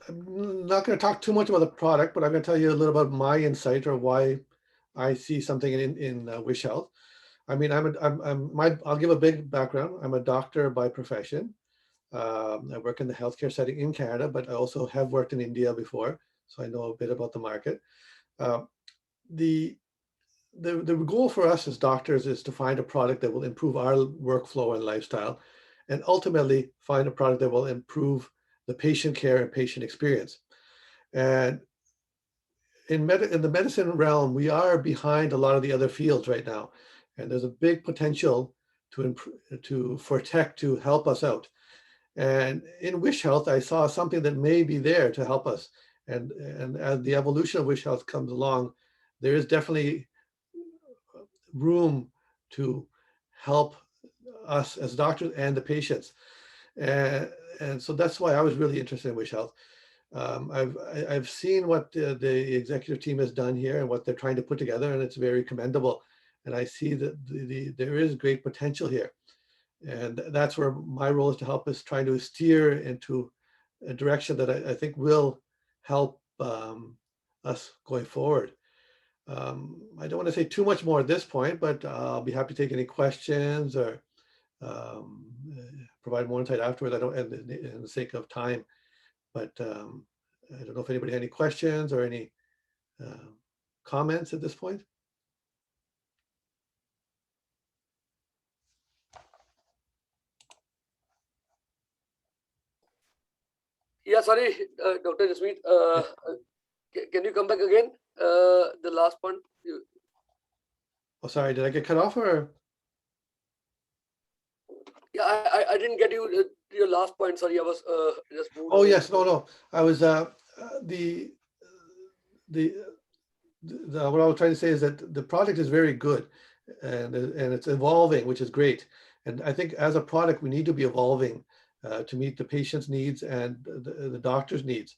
I'm not going to talk too much about the product, but I'm going to tell you a little about my insight, or why I see something in Wishhealth. I mean, I'll give a big background. I'm a doctor by profession. I work in the healthcare setting in Canada, but I also have worked in India before, so I know a bit about the market. The goal for us as doctors is to find a product that will improve our workflow and lifestyle, and ultimately find a product that will improve the patient care and patient experience. And in the medicine realm, we are behind a lot of the other fields right now, and there's a big potential for tech to help us out. And in Wishhealth, I saw something that may be there to help us. And as the evolution of Wishhealth comes along, there is definitely room to help us as doctors and the patients. And so that's why I was really interested in Wishhealth. I've seen what the executive team has done here and what they're trying to put together, and it's very commendable. And I see that there is great potential here. And that's where my role is, to help us try to steer into a direction that I think will help us going forward. I don't want to say too much more at this point, but I'll be happy to take any questions or provide more insight afterwards. I don't, in the sake of time, but I don't know if anybody had any questions or any comments at this point. Yeah, sorry, Dr. Jasmeet. Can you come back again? The last point. Oh, sorry, did I get cut off or? Yeah, I didn't get you your last point. Sorry, I was just moved Oh away. yes, no. I was the what I was trying to say is that the product is very good, and it's evolving, which is great. And I think as a product, we need to be evolving to meet the patient's needs and the doctor's needs.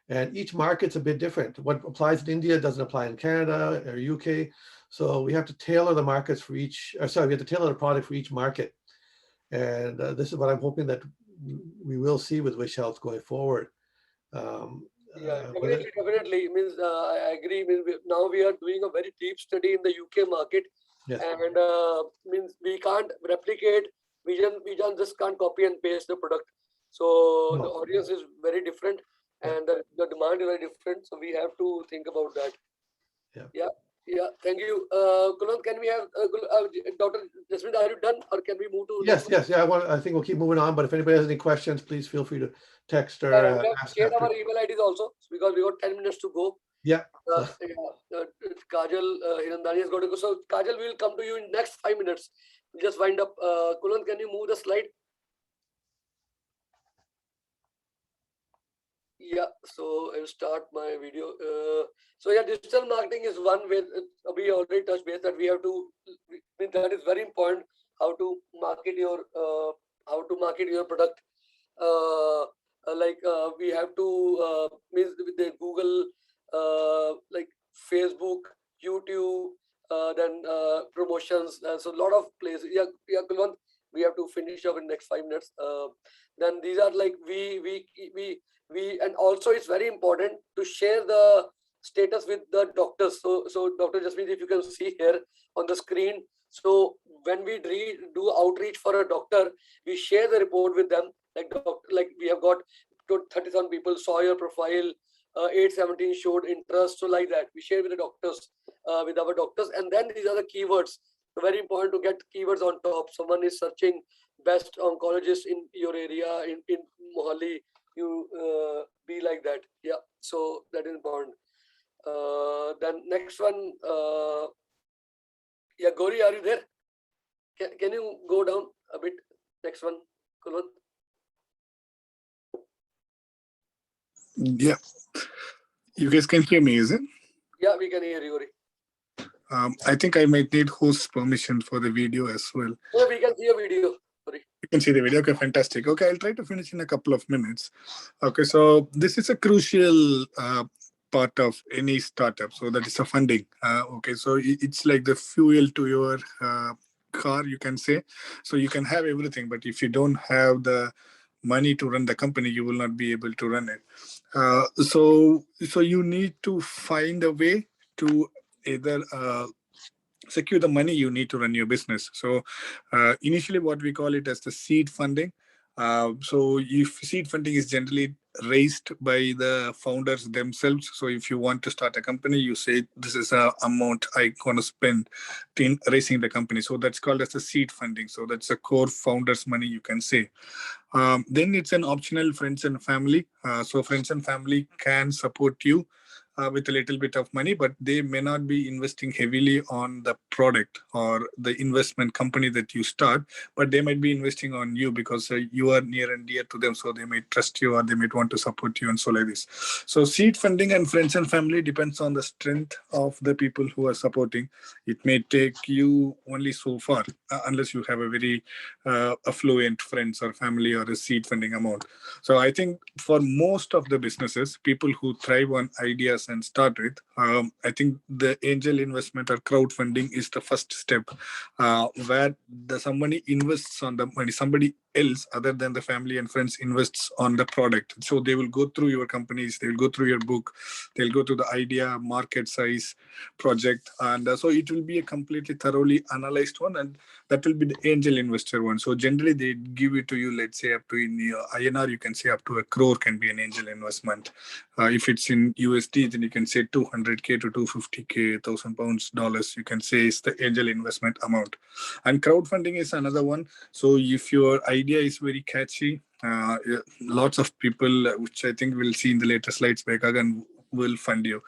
And each market's a bit different. What applies in India doesn't apply in Canada or UK. So we have to tailor the markets for each. Sorry, we have to tailor the product for each market. And this is what I'm hoping that we will see with Wishhealth going forward. Yeah, definitely. Means I agree. Means now we are doing a very deep study in the UK market, Yes. and means we can't replicate. We just can't copy and paste the product. So No. the audience is very different, and the demand is very different. So we have to think about that. Yeah. Thank you. Kulwant, can we have Dr. Jasmine? Are you done, or can we move to? Yes. Yeah. I think we'll keep moving on. But if anybody has any questions, please feel free to text or We have ask shared after. our email IDs also because we got 10 minutes to go. Yeah. Kajal Hirandani has got to go. So Kajal, we will come to you in next 5 minutes. We'll just wind up. Kulwant, can you move the slide? Yeah, so I'll start my video. So yeah, digital marketing is one way we already touched base that we have to. That is very important. How to market your product. We have to means with the Google, like Facebook, YouTube, then promotions. So a lot of places. Yeah, Kulwant, we have to finish up in next 5 minutes. Then these are like we and also it's very important to share the status with the doctors. So Dr. Jasmine, if you can see here on the screen. So when we do outreach for a doctor, we share the report with them. Like we have got 30,000 people saw your profile, 817 showed interest. So like that, we share with the doctors, with our doctors, and then these are the keywords. Very important to get keywords on top. Someone is searching best oncologists in your area in Mohali. You be like that. Yeah, so that is important. Then next one, yeah, Gauri, are you there? Can you go down a bit? Next one, Kulwant. Yeah, you guys can hear me, is it? Yeah, we can hear you, Gauri. I think I might need host's permission for the video as well. Oh, we can see a video. Sorry. You can see the video. Okay, fantastic. Okay, I'll try to finish in a couple of minutes. Okay, so this is a crucial part of any startup. So that is a funding. Okay, so it's like the fuel to your car, you can say. So you can have everything, but if you don't have the money to run the company, you will not be able to run it. So you need to find a way to either secure the money you need to run your business. So initially what we call it as the seed funding. So if seed funding is generally raised by the founders themselves. So if you want to start a company, you say, this is the amount I want to spend in raising the company. So that's called as the seed funding. So that's a core founders money, you can say. Then it's an optional friends and family. So friends and family can support you with a little bit of money, but they may not be investing heavily on the product or the investment company that you start, but they might be investing on you because you are near and dear to them. So they might trust you or they might want to support you and so like this. So seed funding and friends and family depends on the strength of the people who are supporting. It may take you only so far unless you have a very affluent friends or family or a seed funding amount. So I think for most of the businesses, people who thrive on ideas and start with, I think the angel investment or crowdfunding is the first step, where somebody invests on the money, somebody else other than the family and friends invests on the product. So they will go through your companies, they will go through your book, they'll go to the idea, market size, project, and so it will be a completely thoroughly analyzed one, and that will be the angel investor one. So generally they give it to you, let's say up to in INR, you can say up to 1 crore can be an angel investment. If it's in USD, then you can say 200K to 250K, £1,000, dollars, you can say is the angel investment amount. And crowdfunding is another one. So if your idea is very catchy, lots of people, which I think we'll see in the later slides by Gagan, will fund you.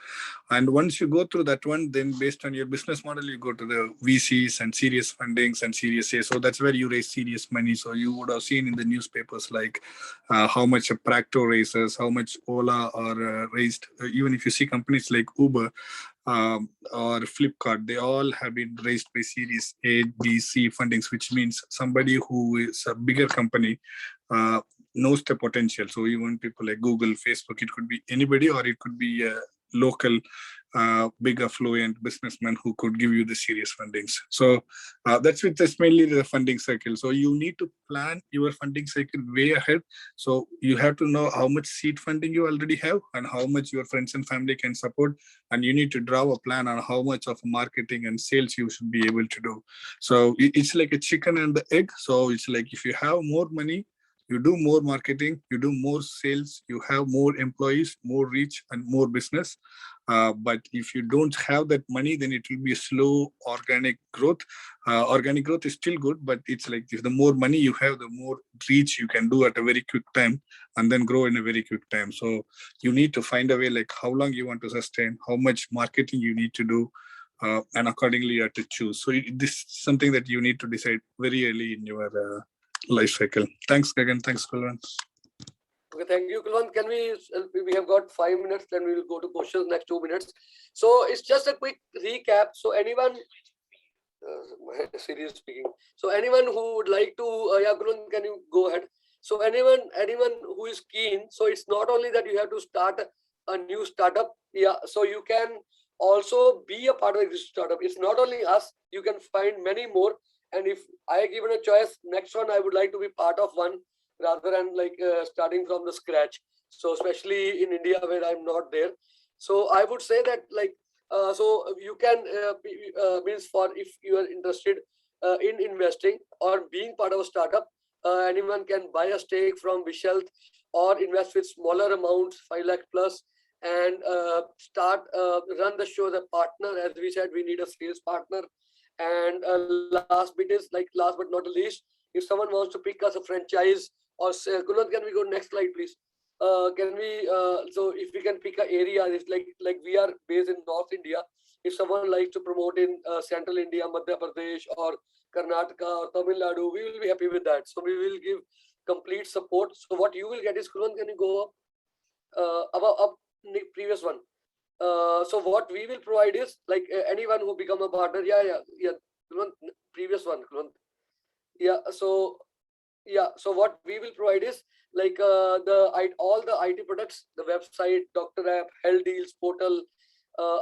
And once you go through that one, then based on your business model, you go to the VCs and serious fundings and Series A. So that's where you raise serious money. So you would have seen in the newspapers like how much a Practo raises, how much Ola are raised. Even if you see companies like Uber or Flipkart, they all have been raised by Series A, B, C fundings, which means somebody who is a bigger company knows the potential. So even people like Google, Facebook, it could be anybody, or it could be a local big affluent businessman who could give you the serious fundings. So that's mainly the funding cycle. So you need to plan your funding cycle way ahead. So you have to know how much seed funding you already have and how much your friends and family can support, and you need to draw a plan on how much of marketing and sales you should be able to do. So it's like a chicken and the egg. So it's like if you have more money, you do more marketing, you do more sales, you have more employees, more reach, and more business. But if you don't have that money, then it will be a slow organic growth. Organic growth is still good, but it's like if the more money you have, the more reach you can do at a very quick time and then grow in a very quick time. So you need to find a way like how long you want to sustain, how much marketing you need to do, and accordingly you have to choose. So this is something that you need to decide very early in your life cycle. Thanks, Gagan. Thanks, Kulwan. Okay, thank you, Kulwan. Can we have got 5 minutes, then we will go to questions next 2 minutes. So it's just a quick recap. So anyone, serious speaking. So anyone who would like to, yeah, Kulwan, can you go ahead? So anyone who is keen, so it's not only that you have to start a new startup. Yeah, so you can also be a part of this startup. It's not only us, you can find many more. And if I given a choice, next one, I would like to be part of one rather than like starting from the scratch. So especially in India where I'm not there. So I would say that like, so you can, means for if you are interested in investing or being part of a startup, anyone can buy a stake from Wishhealth or invest with smaller amounts, 5 lakh plus, and start, run the show as a partner. As we said, we need a sales partner. And last bit is like last but not the least, if someone wants to pick us a franchise or say, Kunal, can we go next slide, please? Can we? So if we can pick an area, it's like we are based in North India. If someone likes to promote in Central India, Madhya Pradesh, or Karnataka, or Tamil Nadu, we will be happy with that. So we will give complete support. So what you will get is, Kunal, can you go up previous one? So what we will provide is like anyone who become a partner. Yeah. Previous one. Yeah. So what we will provide is like all the IT products, the website, doctor app, health deals, portal,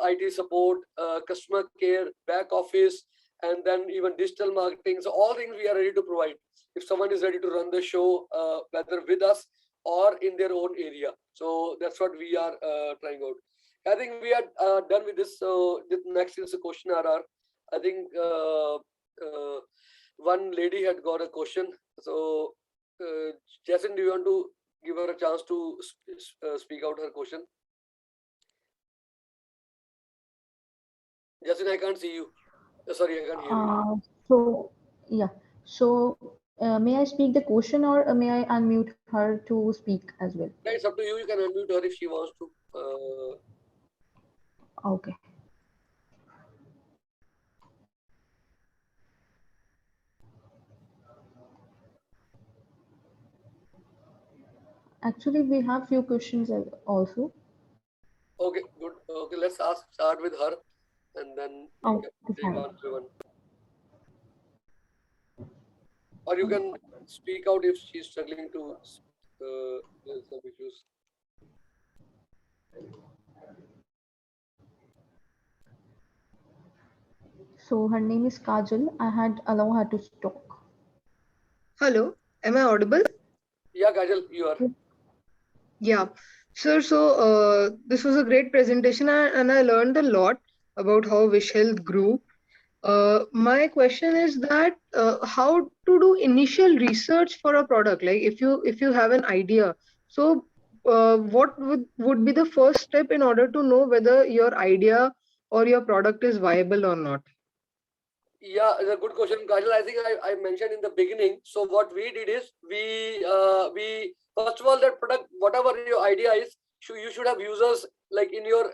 IT support, customer care, back office, and then even digital marketing. So all things we are ready to provide. If someone is ready to run the show, whether with us or in their own area. So that's what we are trying out. I think we are done with this. So the next is a question RR. I think one lady had got a question. So Jasmine, do you want to give her a chance to speak out her question? Jasmine, I can't see you. Sorry, I can't hear you. So yeah. So may I speak the question, or may I unmute her to speak as well? Yeah, it's up to you. You can unmute her if she wants to. Okay. Actually, we have few questions also. Okay, good. Okay, let's start with her, and then you can take one by one. Or you can speak out if she's struggling to there's some issues. So her name is Kajal. I had allowed her to talk. Hello, am I audible? Yeah, Kajal, you are. Yeah, sir. So this was a great presentation, and I learned a lot about how Wishhealth grew. My question is that how to do initial research for a product? Like if you have an idea, so what would be the first step in order to know whether your idea or your product is viable or not? Yeah, it's a good question, Kajal. I think I mentioned in the beginning. So what we did is we first of all, that product, whatever your idea is, you should have users like in your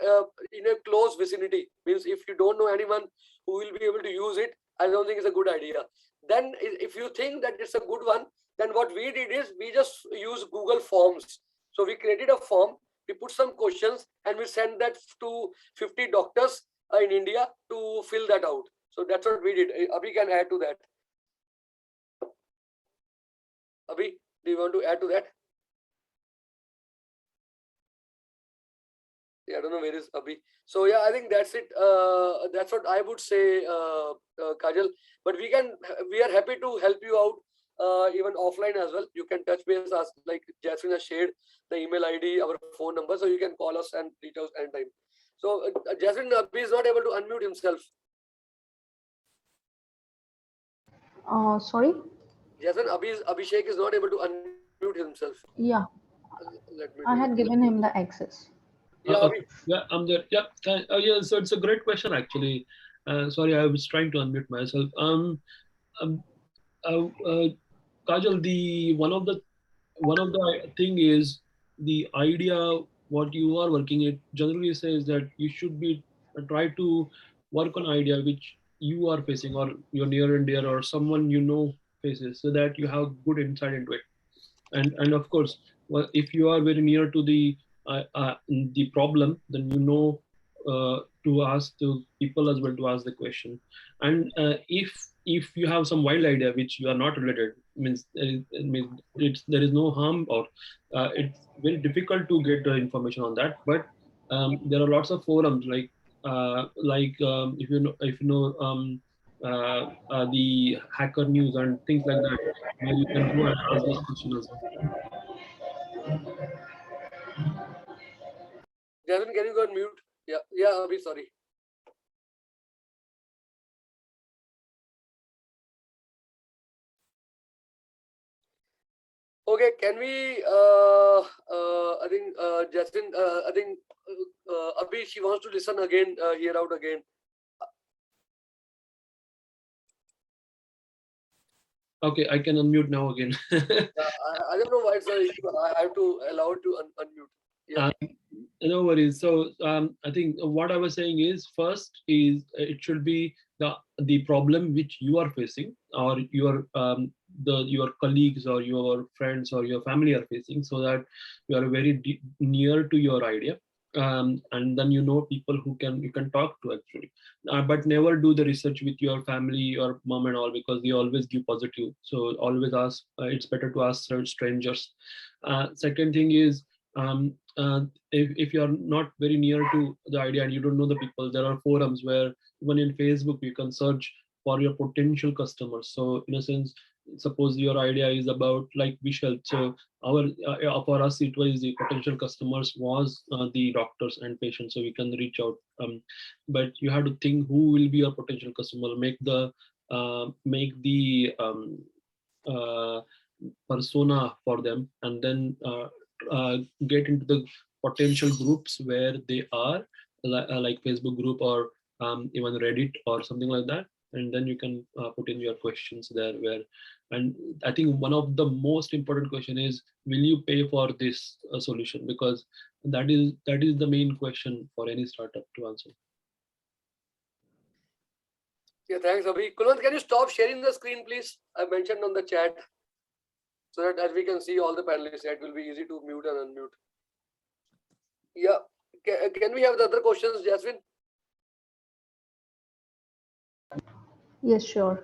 close vicinity. Means if you don't know anyone who will be able to use it, I don't think it's a good idea. Then if you think that it's a good one, then what we did is we just use Google Forms. So we created a form, we put some questions, and we sent that to 50 doctors in India to fill that out. So that's what we did. Abhi can add to that. Abhi, do you want to add to that? Yeah, I don't know where is Abhi. So yeah, I think that's it. That's what I would say, Kajal. But we are happy to help you out even offline as well. You can touch base us, like Jasmine has shared the email ID, our phone number, so you can call us and reach out anytime. So Jasmine, Abhi is not able to unmute himself. Sorry? Jasmine, Abhishek is not able to unmute himself. Yeah, Let me I do had it. given him the access. Yeah, Okay. Yeah, I'm there. Yeah. Yeah. So it's a great question, actually. Sorry, I was trying to unmute myself. Kajal, one of the thing is the idea what you are working. It generally says that you should be try to work on idea which you are facing or your near and dear or someone you know faces, so that you have good insight into it. And of course, well, if you are very near to the problem, then you know to ask the people as well to ask the question. And if you have some wild idea which you are not related, means there is no harm, or it's very difficult to get the information on that. But there are lots of forums if you know the Hacker News and things like that, where you can go and ask those questions as well. Jasmine, can you go on mute? Yeah, Abhi, sorry. Okay, can we? I think Jasmine. I think Abhi, she wants to listen again, hear out again. Okay, I can unmute now again. I don't know why it's an issue. I have to allow it to unmute. Yeah. No worries. So I think what I was saying is, first is it should be the problem which you are facing, or your colleagues or your friends or your family are facing, so that you are very near to your idea. And then you know people who you can talk to, actually. But never do the research with your family or mom and all, because they always give positive. So always ask. It's better to ask strangers. Second thing is, if you are not very near to the idea and you don't know the people, there are forums where even in Facebook you can search for your potential customers. So in a sense, suppose your idea is about like Wishhealth. So for us it was the potential customers was the doctors and patients, so we can reach out. But you have to think who will be your potential customer, make the persona for them, and then get into the potential groups where they are, like Facebook group or even Reddit or something like that. And then you can put in your questions there. And I think one of the most important question is, will you pay for this solution? Because that is the main question for any startup to answer. Yeah, thanks, Abhi. Kulwant, can you stop sharing the screen, please? I mentioned on the chat, so that as we can see all the panelists, it will be easy to mute and unmute. Yeah, can we have the other questions, Jasmine? Yes, sure.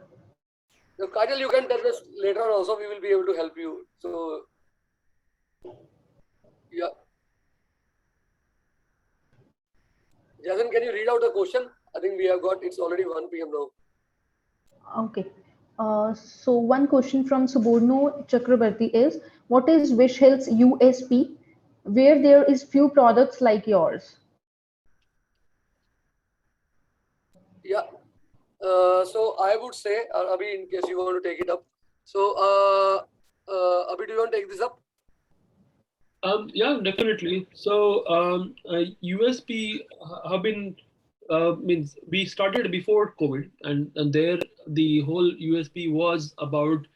So, Kajal, you can tell us later on also, we will be able to help you. So, yeah. Jasmine, can you read out the question? I think we have got, it's already 1 p.m. now. Okay. So one question from Suborno Chakrabarti is, what is Wishhealth's USP, where there is few products like yours? Yeah. So I would say, Abhi, in case you want to take it up. So, Abhi, do you want to take this up? Yeah, definitely. So USP have been means we started before COVID, and there the whole USP was about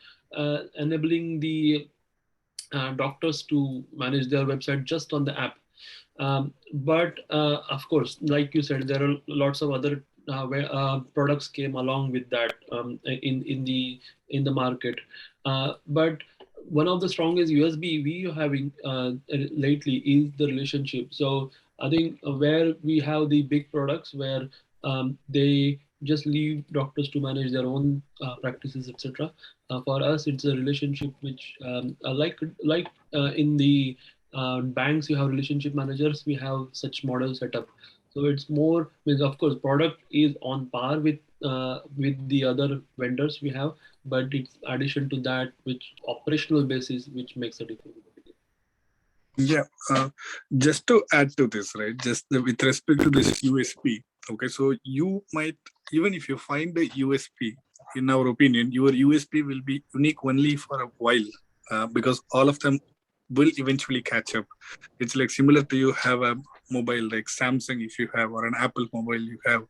enabling the doctors to manage their website just on the app. But of course, like you said, there are lots of other products came along with that in the market. But one of the strongest USB we are having lately is the relationship. So I think where we have the big products where they just leave doctors to manage their own practices, etc. For us, it's a relationship which, in the banks, you have relationship managers. We have such model set up. So it's more with, of course, product is on par with the other vendors we have, but it's addition to that, which operational basis, which makes a difference. Yeah, just to add to this, right? With respect to this USP, okay. So you might, even if you find a USP, in our opinion, your USP will be unique only for a while, because all of them will eventually catch up. It's like similar to you have a mobile like Samsung, if you have, or an Apple mobile you have.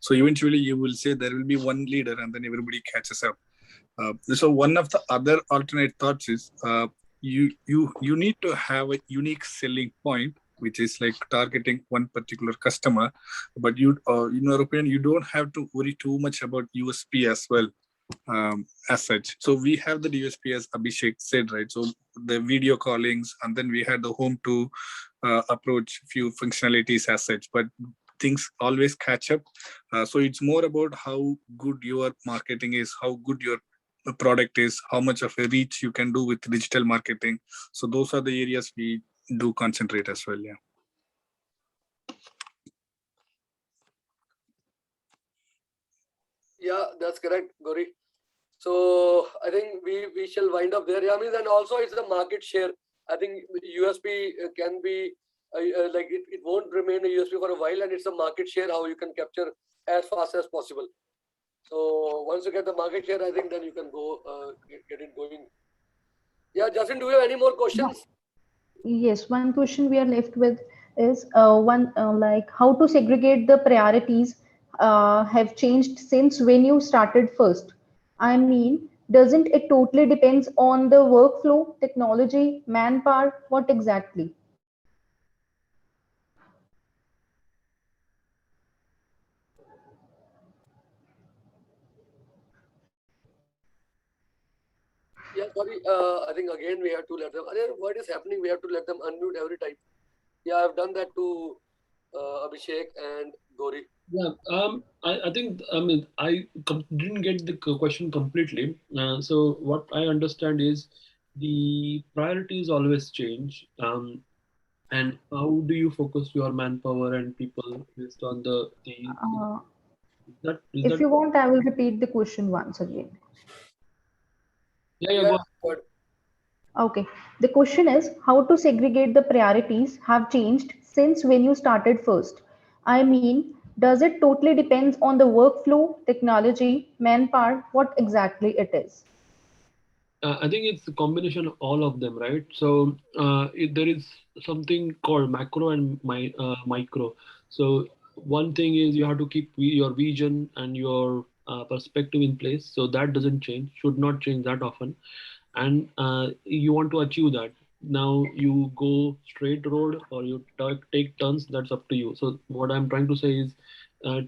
So eventually you will say there will be one leader, and then everybody catches up. So one of the other alternate thoughts is you need to have a unique selling point, which is like targeting one particular customer. But in your opinion, you don't have to worry too much about USP as well, as such. So we have the USP, as Abhishek said, right? So the video callings, and then we had the home to approach few functionalities as such. But things always catch up. So it's more about how good your marketing is, how good your product is, how much of a reach you can do with digital marketing. So those are the areas we do concentrate as well. Yeah. Yeah, that's correct, Gauri. So I think we shall wind up there. Yeah, I mean, and also it's the market share. I think USP can be like it won't remain a USP for a while, and it's a market share how you can capture as fast as possible. So once you get the market share, I think then you can go get it going. Yeah, Justin, do you have any more questions? Yes, one question we are left with is like how to segregate the priorities have changed since when you started first. I mean, doesn't it totally depends on the workflow, technology, manpower, what exactly? Yeah, sorry. I think again we have to let them. What is happening? We have to let them unmute every time. Yeah, I've done that to Abhishek and Gauri. Yeah, I think, I mean, didn't get the question completely. So what I understand is the priorities always change. And how do you focus your manpower and people based on the Uh, is if that you want, I will repeat the question once again. yeah, Yeah, go. but Okay, the question is how to segregate the priorities have changed since when you started first. I mean, does it totally depends on the workflow, technology, manpower, what exactly it is? I think it's a combination of all of them, right? So there is something called macro and micro. So one thing is you have to keep your vision and your perspective in place. So that doesn't change, should not change that often. And you want to achieve that. Now you go straight road or you take turns, that's up to you. So what I'm trying to say is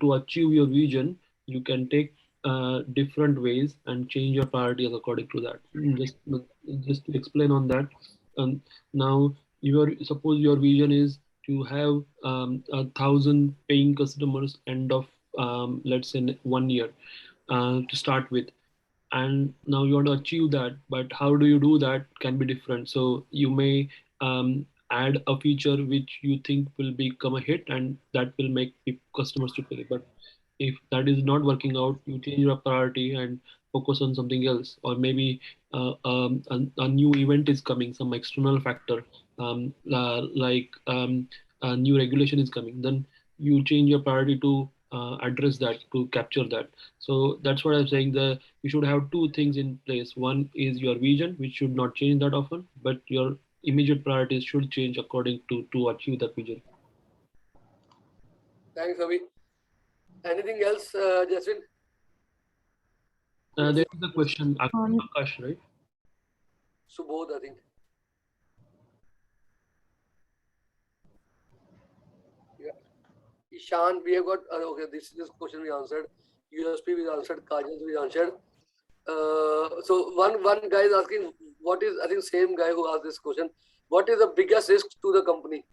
to achieve your vision, you can take different ways and change your priorities according to that. Just to explain on that. Now suppose your vision is to have 1,000 paying customers end of let's say 1 year to start with, and now you want to achieve that, but how do you do that can be different. So you may add a feature which you think will become a hit and that will make customers to pay. But if that is not working out, you change your priority and focus on something else. Or maybe a new event is coming, some external factor, like a new regulation is coming, then you change your priority to address that, to capture that. So that's what I'm saying. You should have two things in place. One is your vision, which should not change that often, but your immediate priorities should change according to achieve that vision. thanks, Avi. Anything else, Justin? There is a question, Um, Akash, right? Subodh, I think. Ishan, we have got, okay, this question we answered. USP we answered, Kajal we answered. So one guy is asking, what is, I think same guy who asked this question, what is the biggest risk to the company?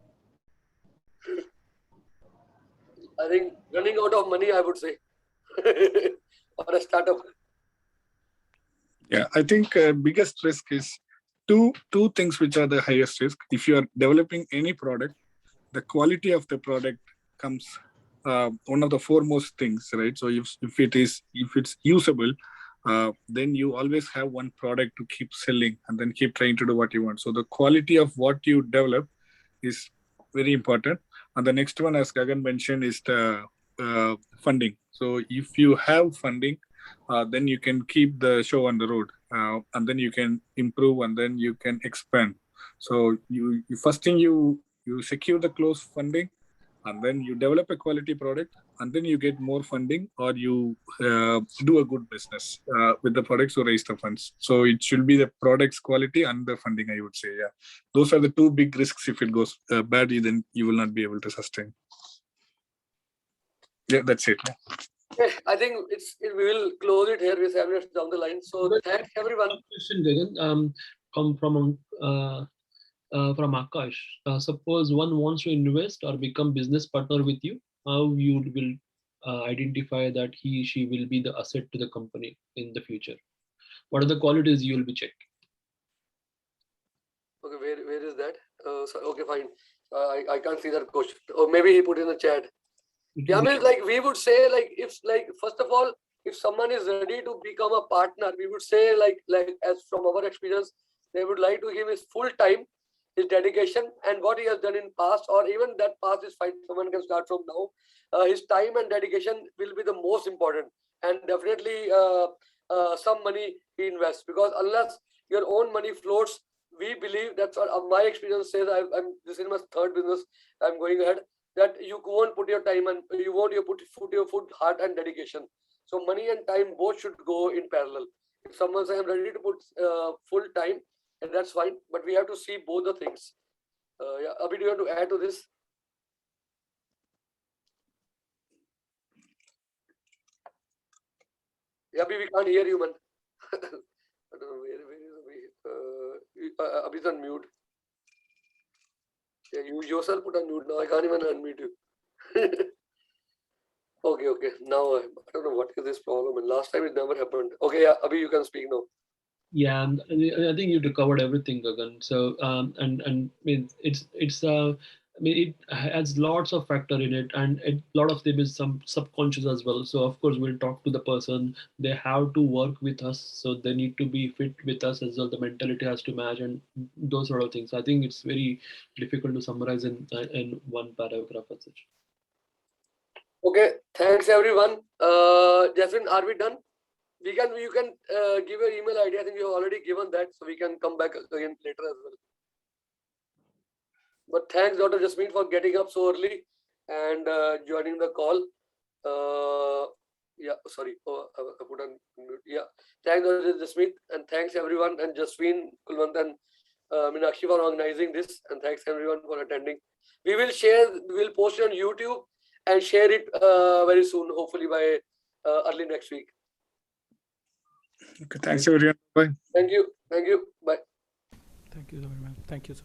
I think running out of money, I would say, or a startup. Yeah, I think biggest risk is two things which are the highest risk. If you are developing any product, the quality of the product comes one of the foremost things, right? So if it's usable, then you always have one product to keep selling and then keep trying to do what you want. So the quality of what you develop is very important. And the next one, as Gagan mentioned, is the funding. So if you have funding, then you can keep the show on the road, and then you can improve, and then you can expand. So you first thing you secure the close funding, and then you develop a quality product, and then you get more funding, or you do a good business with the products to raise the funds. So it should be the product's quality and the funding, I would say. Yeah, those are the two big risks. If it goes badly, then you will not be able to sustain. Yeah, that's it. Okay, I think we will close it here. We're 7 minutes down the line. So thanks everyone. Question, Gagan, from Akash. Suppose one wants to invest or become business partner with you, how you will identify that she will be the asset to the company in the future? What are the qualities you will be checking? Okay, where is that? So, okay, fine. I can't see that question. Or maybe he put in the chat. Yeah, I mean, like we would say, like if, like first of all, if someone is ready to become a partner, we would say, like as from our experience, they would like to give his full time, his dedication, and what he has done in past, or even that past is fine. Someone can start from now. His time and dedication will be the most important, and definitely some money he invests, because unless your own money floats, we believe, that's what my experience says. This is my third business I'm going ahead, that you won't put your time and you won't put your food, heart and dedication. So money and time both should go in parallel. If someone says I'm ready to put full time, and that's fine, but we have to see both the things. Yeah, Abhi, do you want to add to this? Yeah, Abhi, we can't hear you, man. I don't know where is Abhi. Abhi's on mute. Yeah, you yourself put on mute now. I can't even unmute you. Okay. Now I don't know what is this problem. And last time it never happened. Okay, yeah, Abhi, you can speak now. Yeah, I think you covered everything, Gagan. So and I mean it's I mean it has lots of factor in it, and a lot of them is some subconscious as well. So of course we'll talk to the person. They have to work with us, so they need to be fit with us as well. The mentality has to match, and those sort of things. I think it's very difficult to summarize in one paragraph as such. Okay, thanks everyone. Jasmine, are we done? You can give your email ID. I think you have already given that, so we can come back again later as well. But thanks, Dr. Jasmine, for getting up so early and joining the call. Yeah, sorry. Oh, I put on mute. Yeah, thanks, Dr. Jasmine, and thanks everyone, and Jasmine, Kulwant, and Meenakshi for organizing this, and thanks everyone for attending. We'll post it on YouTube and share it very soon, hopefully by early next week. Okay, thanks everyone. Bye. Thank you. Bye. Thank you very much. Thank you, sir.